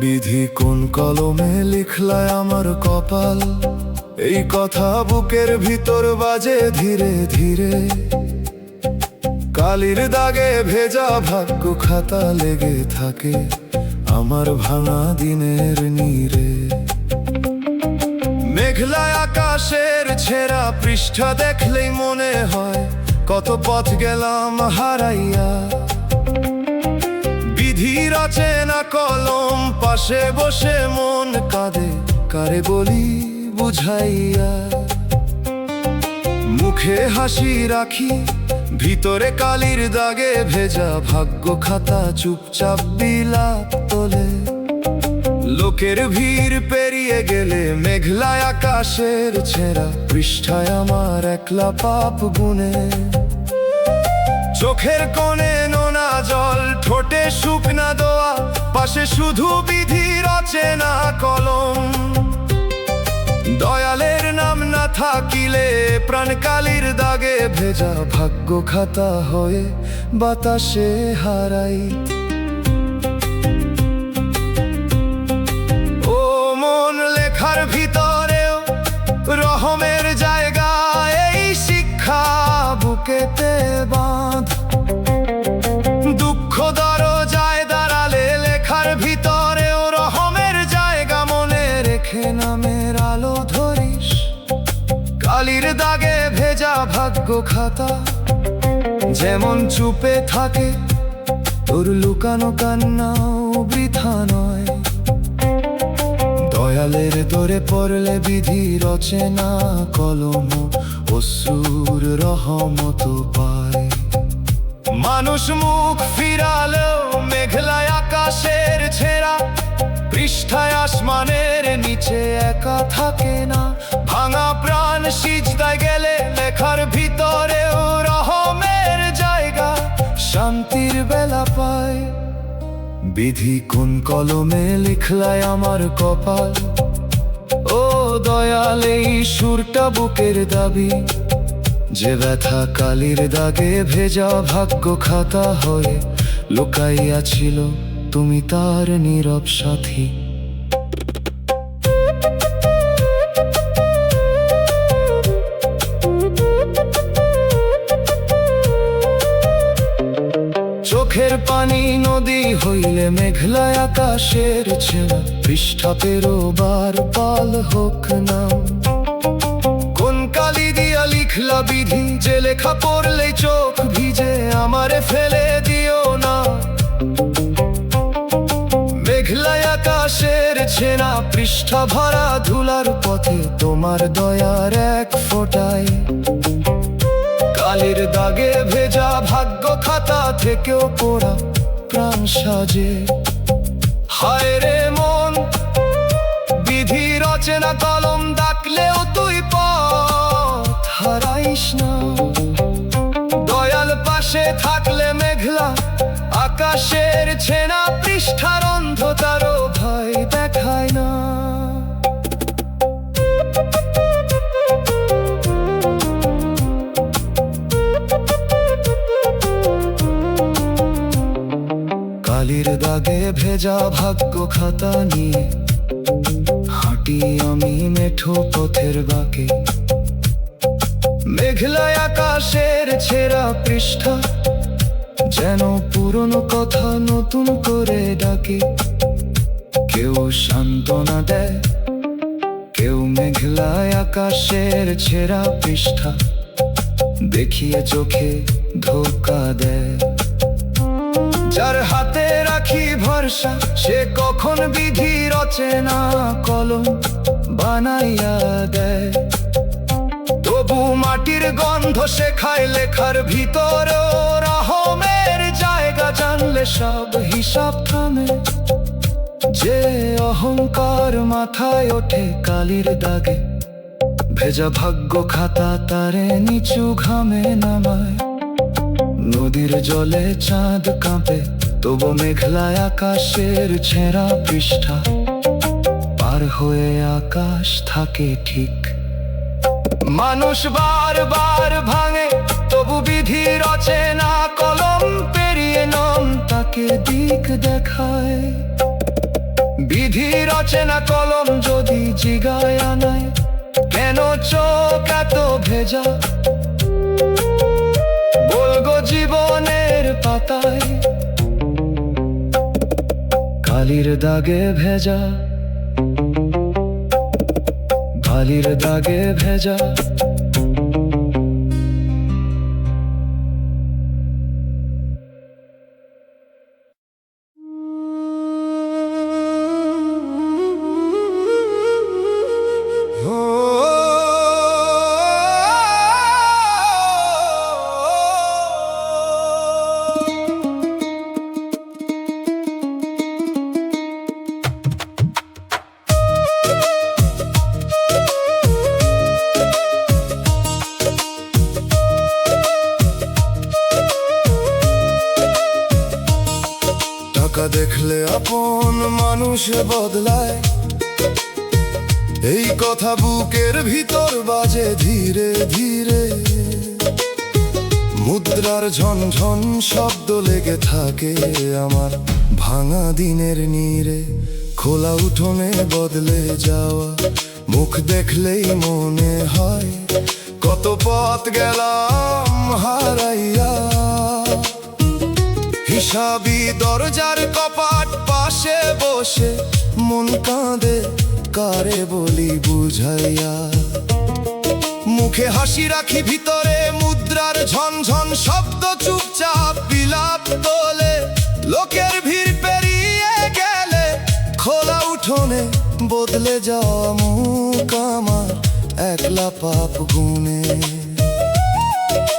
বিধি কোন কলমে লিখলায় আমার কপাল, এই কথা বুকের ভিতর বাজে ধীরে ধীরে। কালির দাগে ভেজা ভাগ্য খাতা লেগে থাকে আমার ভাঙা দিনের নীরে। মেঘলা আকাশের ছেঁড়া পৃষ্ঠা দেখলেই মনে হয় কত পথ গেলাম হারাইয়া। বিধি রচনা কলম পাশে বসে মন কাঁদে কারে বলি বুঝাইয়া। মুখে হাসি রাখি ভিতরে কালির দাগে ভেজা ভাগ্য খাতা চুপচাপ বিলাপ তোলে। লোকের ভিড় পেরিয়ে গেলে মেঘলা আকাশের ছেঁড়া পৃষ্ঠায় আমার একলা পাপ গুনে। চোখের কোণে নোনা জল, ঠোঁটে শুকনা দোয়া, পাশে শুধু বিধি রচনা কলম। দয়ালের নাম না থাকিলে প্রাণ কালির দাগে ভেজা ভাগ্য খাতা হয়ে বাতাসে হারাই। ও মন, লেখার ভিতরেও রহমের জায়গা, এই শিক্ষা বুকেতে বাঁধ। দুঃখ দরজায় দাঁড়ালে লেখার ভিতরেও রহমের জায়গা মনে রেখে নামের আলো ধরিস। কালির দাগে ভেজা ভাগ্য খাতা যেমন চুপে থাকে, তোর লুকানো কান্নাও বৃথা নয়। দয়ালের দরে পড়লে বিধি রচনা কলম অশ্রুর রহমত পায়। মানুষ মুখ ফিরালেও মেঘলায় আকাশের ছেঁড়া পৃষ্ঠায় আসমানের নিচে একা থাকে না। ভাঙা প্রাণ সিজদায় বিধি কোন কলমে লিখলায় আমার কপাল, ও দয়াল এই সুরটা বুকের দাবি, যে ব্যথা কালির দাগে ভেজা ভাগ্য খাতা হয়ে লুকাইয়া ছিল, তুমি তার নীরব সাথী। চোখের পানি নদী হইলে মেঘলায় আকাশের ছেঁড়া পৃষ্ঠা পেরোবার পাল হোক নাম। কোন কালি দিয়া লিখলা বিধি, যে লেখা পড়লে চোখ ভিজে, আমারে ফেলে দিও না। মেঘলায় আকাশের ছেঁড়া পৃষ্ঠা ভরা ধুলার পথে তোমার দয়ার এক ফোঁটায়, কালির দাগে ভেজা ভাগ্য খাতা থেকেও পড়া প্রাণ সাজে। হায় রে মন, বিধি রচনা কলম ডাকলেও তুই পথ হারাইস না। দয়াল পাশে থাকলে মেঘলা আকাশের ছেঁড়া পৃষ্ঠার অন্ধকারও ভয় দেখায় না। কালির দাগে ভেজা ভাগ্য খাতা নিয়ে হাঁটি আমি মেঠো পথের বাঁকে, মেঘলায় আকাশের ছেঁড়া পৃষ্ঠা যেন পুরনো কথা নতুন করে ডাকে। কেউ সান্ত্বনা দেয়, কেউ মেঘলায় আকাশের ছেঁড়া পৃষ্ঠা দেখিয়ে চোখে ধোঁকা দেয়। যার হাতে রাখি ভরসা, সে কখন বিধি রচনা কলম বানাইয়া দেয়। তবু মাটির গন্ধ শেখায় লেখার ভিতরেও রহমের জায়গা, জানলে সব হিসাব থামে। যে অহংকার মাথায় ওঠে কালির দাগে, ভেজা ভাগ্য খাতা তারে নিচু ঘামে নামায়। নদীর জলে চাঁদ কাঁপে, তবু মেঘলায় আকাশের ছেঁড়া পৃষ্ঠা পার হয়ে আকাশ থাকে ঠিক। মানুষ বারবার ভাঙে, তবু বিধি রচনা কলম পেরিয়ে নাম তাকে দিক দেখায়। বিধি রচনা কলম যদি জিগায় আনায়, কেন চোখ এত ভেজা, বলগো জীবনের পাতায়। কালির দাগে ভেজা, কালির দাগে ভেজা। দেখলে আপন মানুষ বদলায়, এই কথা বুকের ভিতর বাজে ধীরে ধীরে। মুদ্রার ঝনঝন শব্দ লেগে থাকে আমার ভাঙা দিনের নীরে। খোলা উঠোনে বদলে যাওয়া মুখ দেখলেই মনে হয়, কত পথ গেলাম হারাইয়া। হিসাবি দরজার কপাট পাশে বসে মন কাঁদে, কারে বলি বুঝাইয়া। মুখে হাসি রাখি, ভিতরে মুদ্রার ঝনঝন শব্দ চুপচাপ বিলাপ তোলে। লোকের ভিড় পেরিয়ে গেলে খোলা উঠোনে বদলে যাওয়া মুখ আমার একলা পাপ গুনে।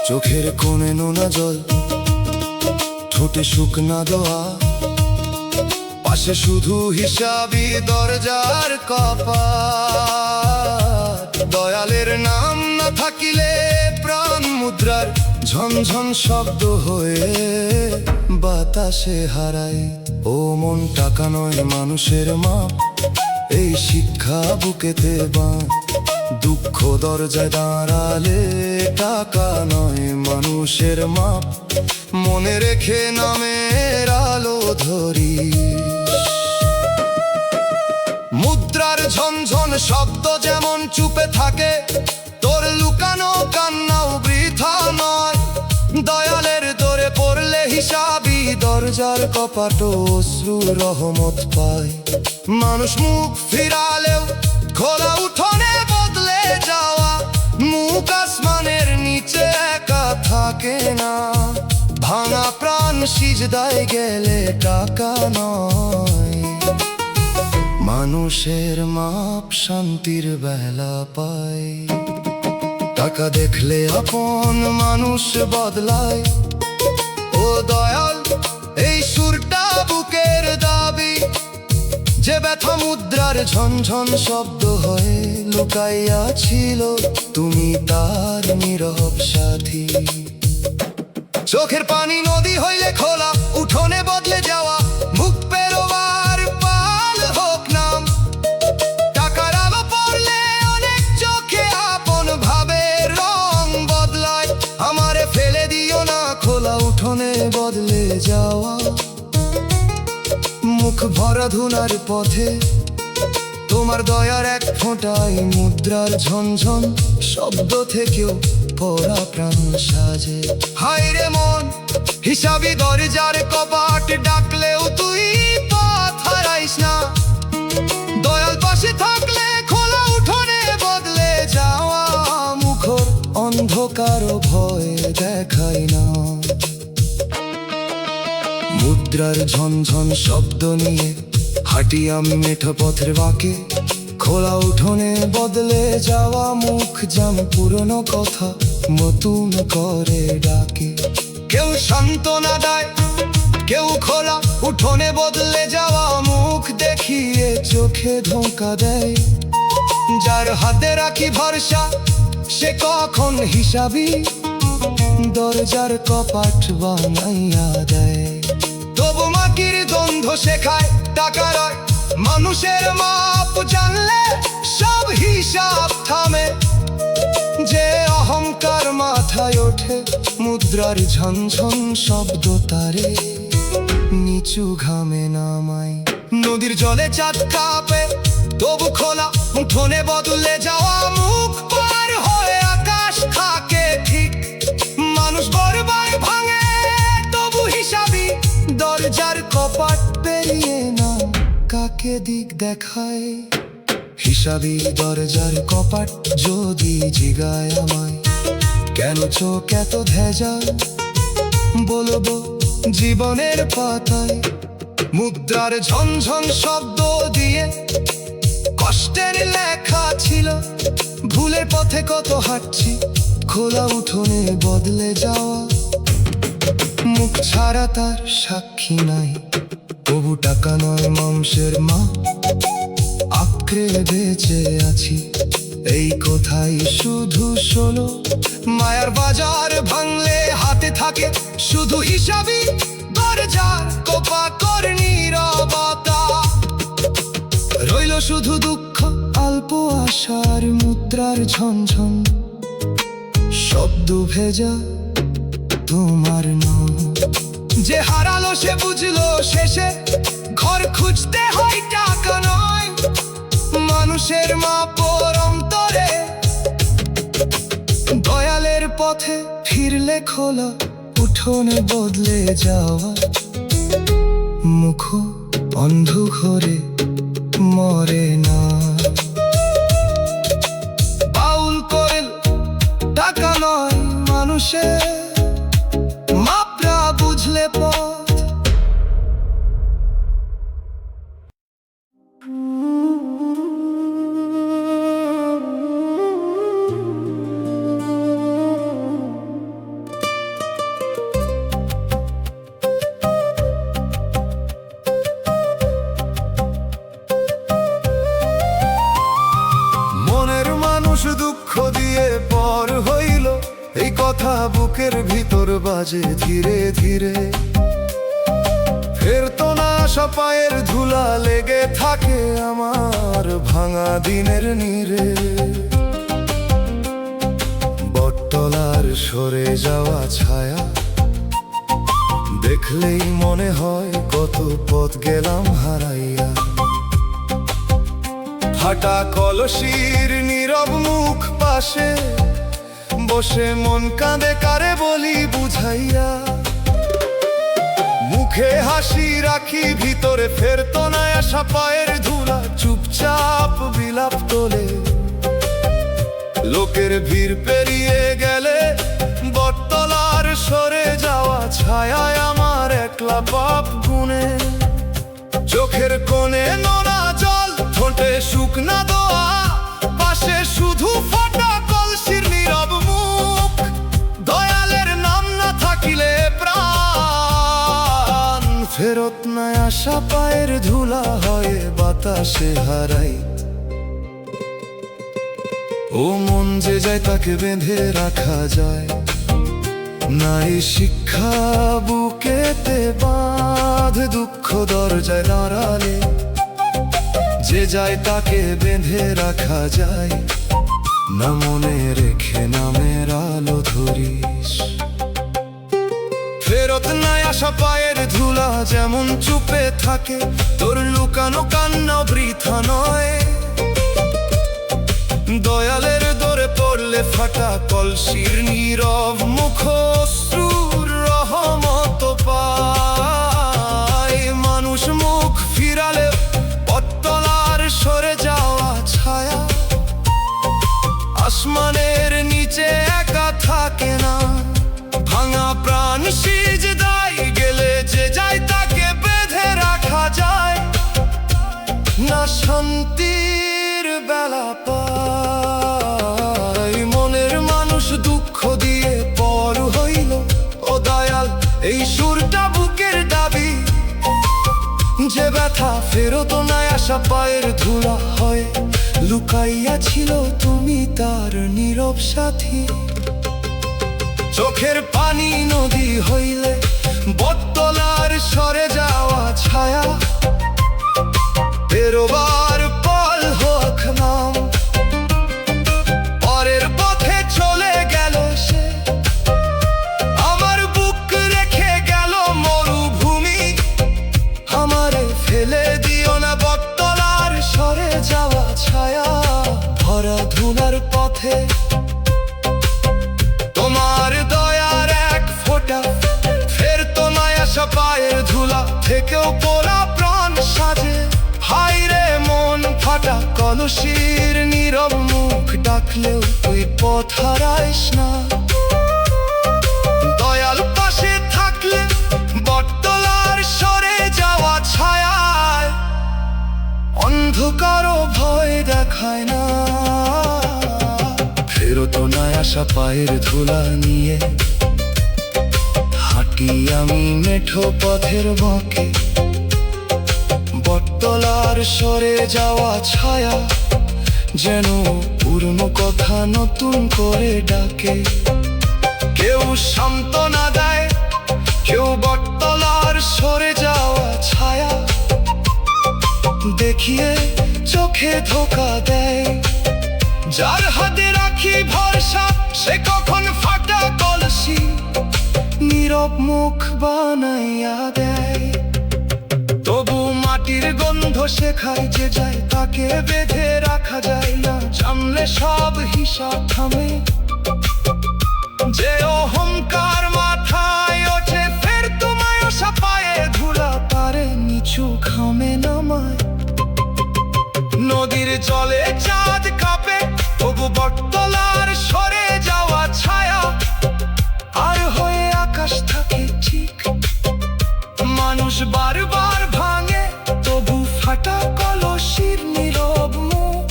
চোখের কোণে নোনা জল, ঠোঁটে শুকনা দোয়া, পাশে শুধু হিসাবি দরজার কপাট। দয়ালের নাম না থাকিলে প্রাণ মুদ্রার ঝনঝন শব্দ হয়ে বাতাসে হারায়। ও মন, টাকা নয় মানুষের মাপ, এই শিক্ষা বুকেতে বাঁধ। দুঃখ দরজায় দাঁড়ালে টাকা নয় মানুষের মাপ, মনে রেখে নামের আলো ধরি। মুদ্রার ঝনঝন শব্দ যেমন চুপে থাকে, তোর লুকানো কান্নাও বৃথা নয়। দয়ালের দরে পড়লে হিসাবি দরজার কপাট অশ্রু রহমত পায়। মানুষ মুখ ফিরালেও খোলা উঠোনে বদলে যাওয়া মুখ আসমানের নিচে একা থাকে না। ভাঙা প্রাণ সিজদায় গেলে টাকা নয় মানুষের মাপ, শান্তির বেলা পায়। টাকা দেখলে আপন মানুষ বদলায়। ও দয়াল, এই সুরটা বুকের দাবি, যে ব্যথা মুদ্রার ঝনঝন শব্দ হয়ে লুকাইয়া ছিল, তুমি তার নীরব সাথী। চোখের পানি নদী হইলে খোলা উঠোনে বদলে যাওয়া মুখ পেরোবার পাল হোক নাম। টাকার আলো পড়লে অনেক চোখে আপন ভাবে রং বদলায়। আমারে ফেলে দিও না খোলা উঠোনে বদলে যাওয়া মুখ ভরা ধুলার পথে। তোমার দয়ার এক ফোঁটায় মুদ্রার ঝনঝন শব্দ থেকেও পড়া প্রাণ সাজে। হায় রে মন, হিসাবি দরজার কপাট ডাকলেও তুই পথ হারাইস না। দয়াল পাশে থাকলে খোলা উঠোনে বদলে যাওয়া মুখর অন্ধকার ভয় দেখাই না। মুদ্রার ঝনঝন শব্দ নিয়ে হাঁটি আমি মেঠো পথের বাঁকে। খোলা উঠোনে বদলে যাওয়া মুখ যেন পুরনো কথা নতুন করে ডাকে। কেউ সান্ত্বনা দেয়, কেউ খোলা উঠোনে বদলে যাওয়া মুখ দেখিয়ে চোখে ধোঁকা দেয়। যার হাতে রাখি ভরসা সে কখন হিসাবি দরজার কপাট বানাইয়া দেয়। তবু মাটির গন্ধ শেখায় টাকা রয় মানুষের মাপ, জানলে সব হিসাব থামে। যে অহংকার মাথায় ওঠে মুদ্রার ঝনঝন শব্দ তারে নিচু ঘামে নামায়। নদীর জলে চাঁদ কাঁপে, তবু খোলা উঠোনে বদলে যাওয়া মুখ পার হয়ে আকাশ থাকে ঠিক। মানুষ বারবার ভাঙে, তবু হিসাবি দরজার কপাট পেরিয়ে না কাকে দিক দেখায়। হিসাবি দরজার কপাট যদি জিগায় আমায়, কেন চোখ এত ভেজাল বলবো জীবনের পাতায়। মুদ্রার ঝনঝন শব্দ দিয়ে কষ্টের লেখা ছিল, ভুলের পথে কত হাঁটছি খোলা উঠোনে বদলে যাওয়া মুখ ছাড়া তার সাক্ষী নাই। তবু টাকা নয় মাংসের মা, আঁকড়ে বেঁচে আছি এই কোথায় শুধু শোনো। মায়ার বাজার ভাঙলে হাতে থাকে শুধু হিসাবি দরজার কোপাকর নীরবতা। রইল শুধু দুঃখ, অল্প আশার মুদ্রার ঝনঝন শব্দ ভেজা তোমার নাম। যে হারালো সে বুঝলো শেষে ঘর খুঁজতে হয় টাকা নয় মানুষের মাপর অন্তরে। দয়ালের পথে ফিরলে খোলা উঠোনে বদলে যাওয়া মুখ অন্ধ ঘরে মরে না। বাউল করেল টাকা নয় মানুষের মাপরা বুঝলে পথ। মনের মানুষ দুঃখ দিয়ে পর হইল, এই কথা বুকের ভিতর বাজে ধীরে ধীরে। ফেরতো না আসা পায়ের ধুলা লেগে থাকে আমার ভাঙা দিনের নীড়ে। বটতলার সরে যাওয়া ছায়া দেখলেই মনে হয় কত পথ গেলাম হারাইয়া। ফাটা কলসির নীরব মুখ পাশে বসে মন কাঁদে কারে বলি বুঝাইয়া। মুখে হাসি রাখি ভিতরে ফেরতো না আসা পায়ের ধুলা চুপচাপ বিলাপ তোলে। লোকের ভিড় পেরিয়ে গেলে বটতলার সরে যাওয়া ছায়ায় আমার একলা পাপ গুনে। চোখের কোণে নোনা জল, ঠোঁটে শুকনা দোয়া, পাশে শুধু ফাটা কলসির নীরব মুখ। দয়ালের নাম না থাকিলে প্রাণ ফেরত না আসা পায়ের ধুলা হয় বাতাসে হারাই। ও মন যে যায় তাকে বেঁধে রাখা যায় নাই শিক্ষা বুকেতে বাঁধ। দুঃখ দরজায় দাঁড়ালে যে যায় তাকে বেঁধে রাখা যায় না। মনে রেখে নামের আলো ধরিস। ফেরত নাই আসা পায়ের ধুলা যেমন চুপে থাকে, তোর লুকানো কান্না বৃথা নয়। দয়ালের দরে পড়লে ফাটা কলসির নীরব মুখ অশ্রুর রহমত পায়। মানুষ মুখ ফিরালে বটতলার সরে যাওয়া ছায়া আসমানের নিচে একা থাকে না। ভাঙা প্রাণ সিজদায় গেলে যে যায় তাকে বেঁধে রাখা যায় না। শান্তির বেলা পাই মনের মানুষ দুঃখ দিয়ে পর হইল। ও দয়াল এই সুরটা বুকের দাবি, যে ব্যথা ফেরত না আসা পায়ের ধুলা হয় লুকাইয়া ছিল তুমি তার নীরব সাথী। চোখের পানি নদী হইলে বটতলার সরে যাওয়া ছায়া বেরোবার পল হোক নাম। পরের পথে চলে গেল সে, আমার বুক রেখে গেল মরুভূমি। আমারে ফেলে দিও না বটতলার সরে যাওয়া ছায়া ভরা ধুলার পথে। তোমার দয়ার এক ফোঁটা ফেরতো না আসা পায়ের ধুলা থেকেও পোড়া প্রাণ সাজে। হায়রে মন ফাটা কলসির নীরব মুখ ডাকলেও তুই পথ হারাইস না। দয়াল পাশে থাকলে বটতলার সরে যাওয়া ছায়ায় অন্ধকারও ভয় দেখায় না। ফেরত না আসা পায়ের ধুলা নিয়ে হাঁটি আমি মেঠো পথের বাঁকে। বটতলার সরে যাওয়া ছায়া যেন পুরনো কথা নতুন করে ডাকে। কেউ সান্ত্বনা দেয়, কেউ বটতলার সরে যাওয়া ছায়া দেখিয়ে চোখে ধোকা দেয়। যার হাতে রাখি ভরসা সে কখন ফাটা কলসি নীরব মুখ বানাইয়া দেয়। তবু মাটির গন্ধ শেখায় যে যায় তাকে বেঁধে রাখা যায় না। জানলে সব হিসাব থামে, যে অহংকার মাথায় ওঠে ফের তোমায় আসা পায়ে ধুলা পারে নিচু খামে নামায়। নদীর জলে চাঁদ কাঁপে তবু বটতলার সরে যাওয়া ছায়া আর হয়ে আকাশ থাকে ঠিক। মানুষ বারবার ভাঙে তবু ফাটা কলসির নীরব মুখ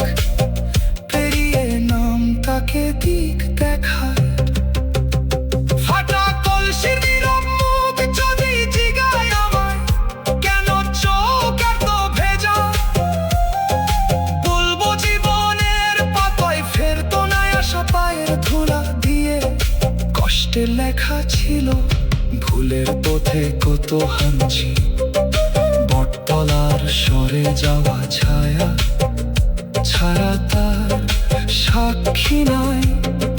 পেরিয়ে নাম তাকে দিক দেখায়। ফাটা কলসির নীরব মুখ যদি জিগায় আমায় কেন চোখ এত ভেজা, বলবো জীবনের পাতায় ফেরতো না আসা পায়ের ধুলা দিয়ে কষ্টে পাশে লেখা ছিল ভুলের পথে কত হাঁচি, বটতলার সরে যাওয়া ছায়া ছাড়া তার সাক্ষী নাই।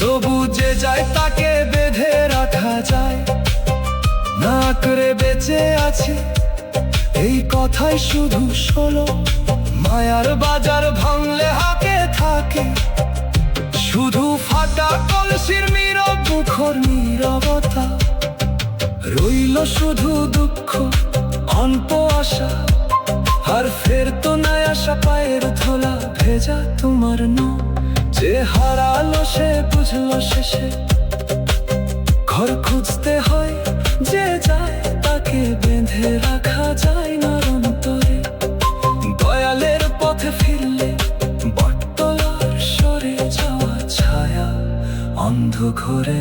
তবু যে যায় তাকে বেঁধে রাখা যায় না করে বেঁচে আছে এই কথাই শুধু শোনো। মায়ার বাজার ভাঙলে হাতে থাকে শুধু ফাটা কলসির নীরব মুখর নীরবতা, রইল শুধু দুঃখ অল্প আশা, আর ফের তো নাই আসা পায়ের ধোলা ভেজা তোমার নাম। যে হারালো সে বুঝলো শেষে ঘর খুঁজতে হয়, যে যায় তাকে বেঁধে রাখা যায় না অন্তরে। দয়ালের পথে ফিরলে বটতলার সরে যাওয়া ছায়া অন্ধ ঘরে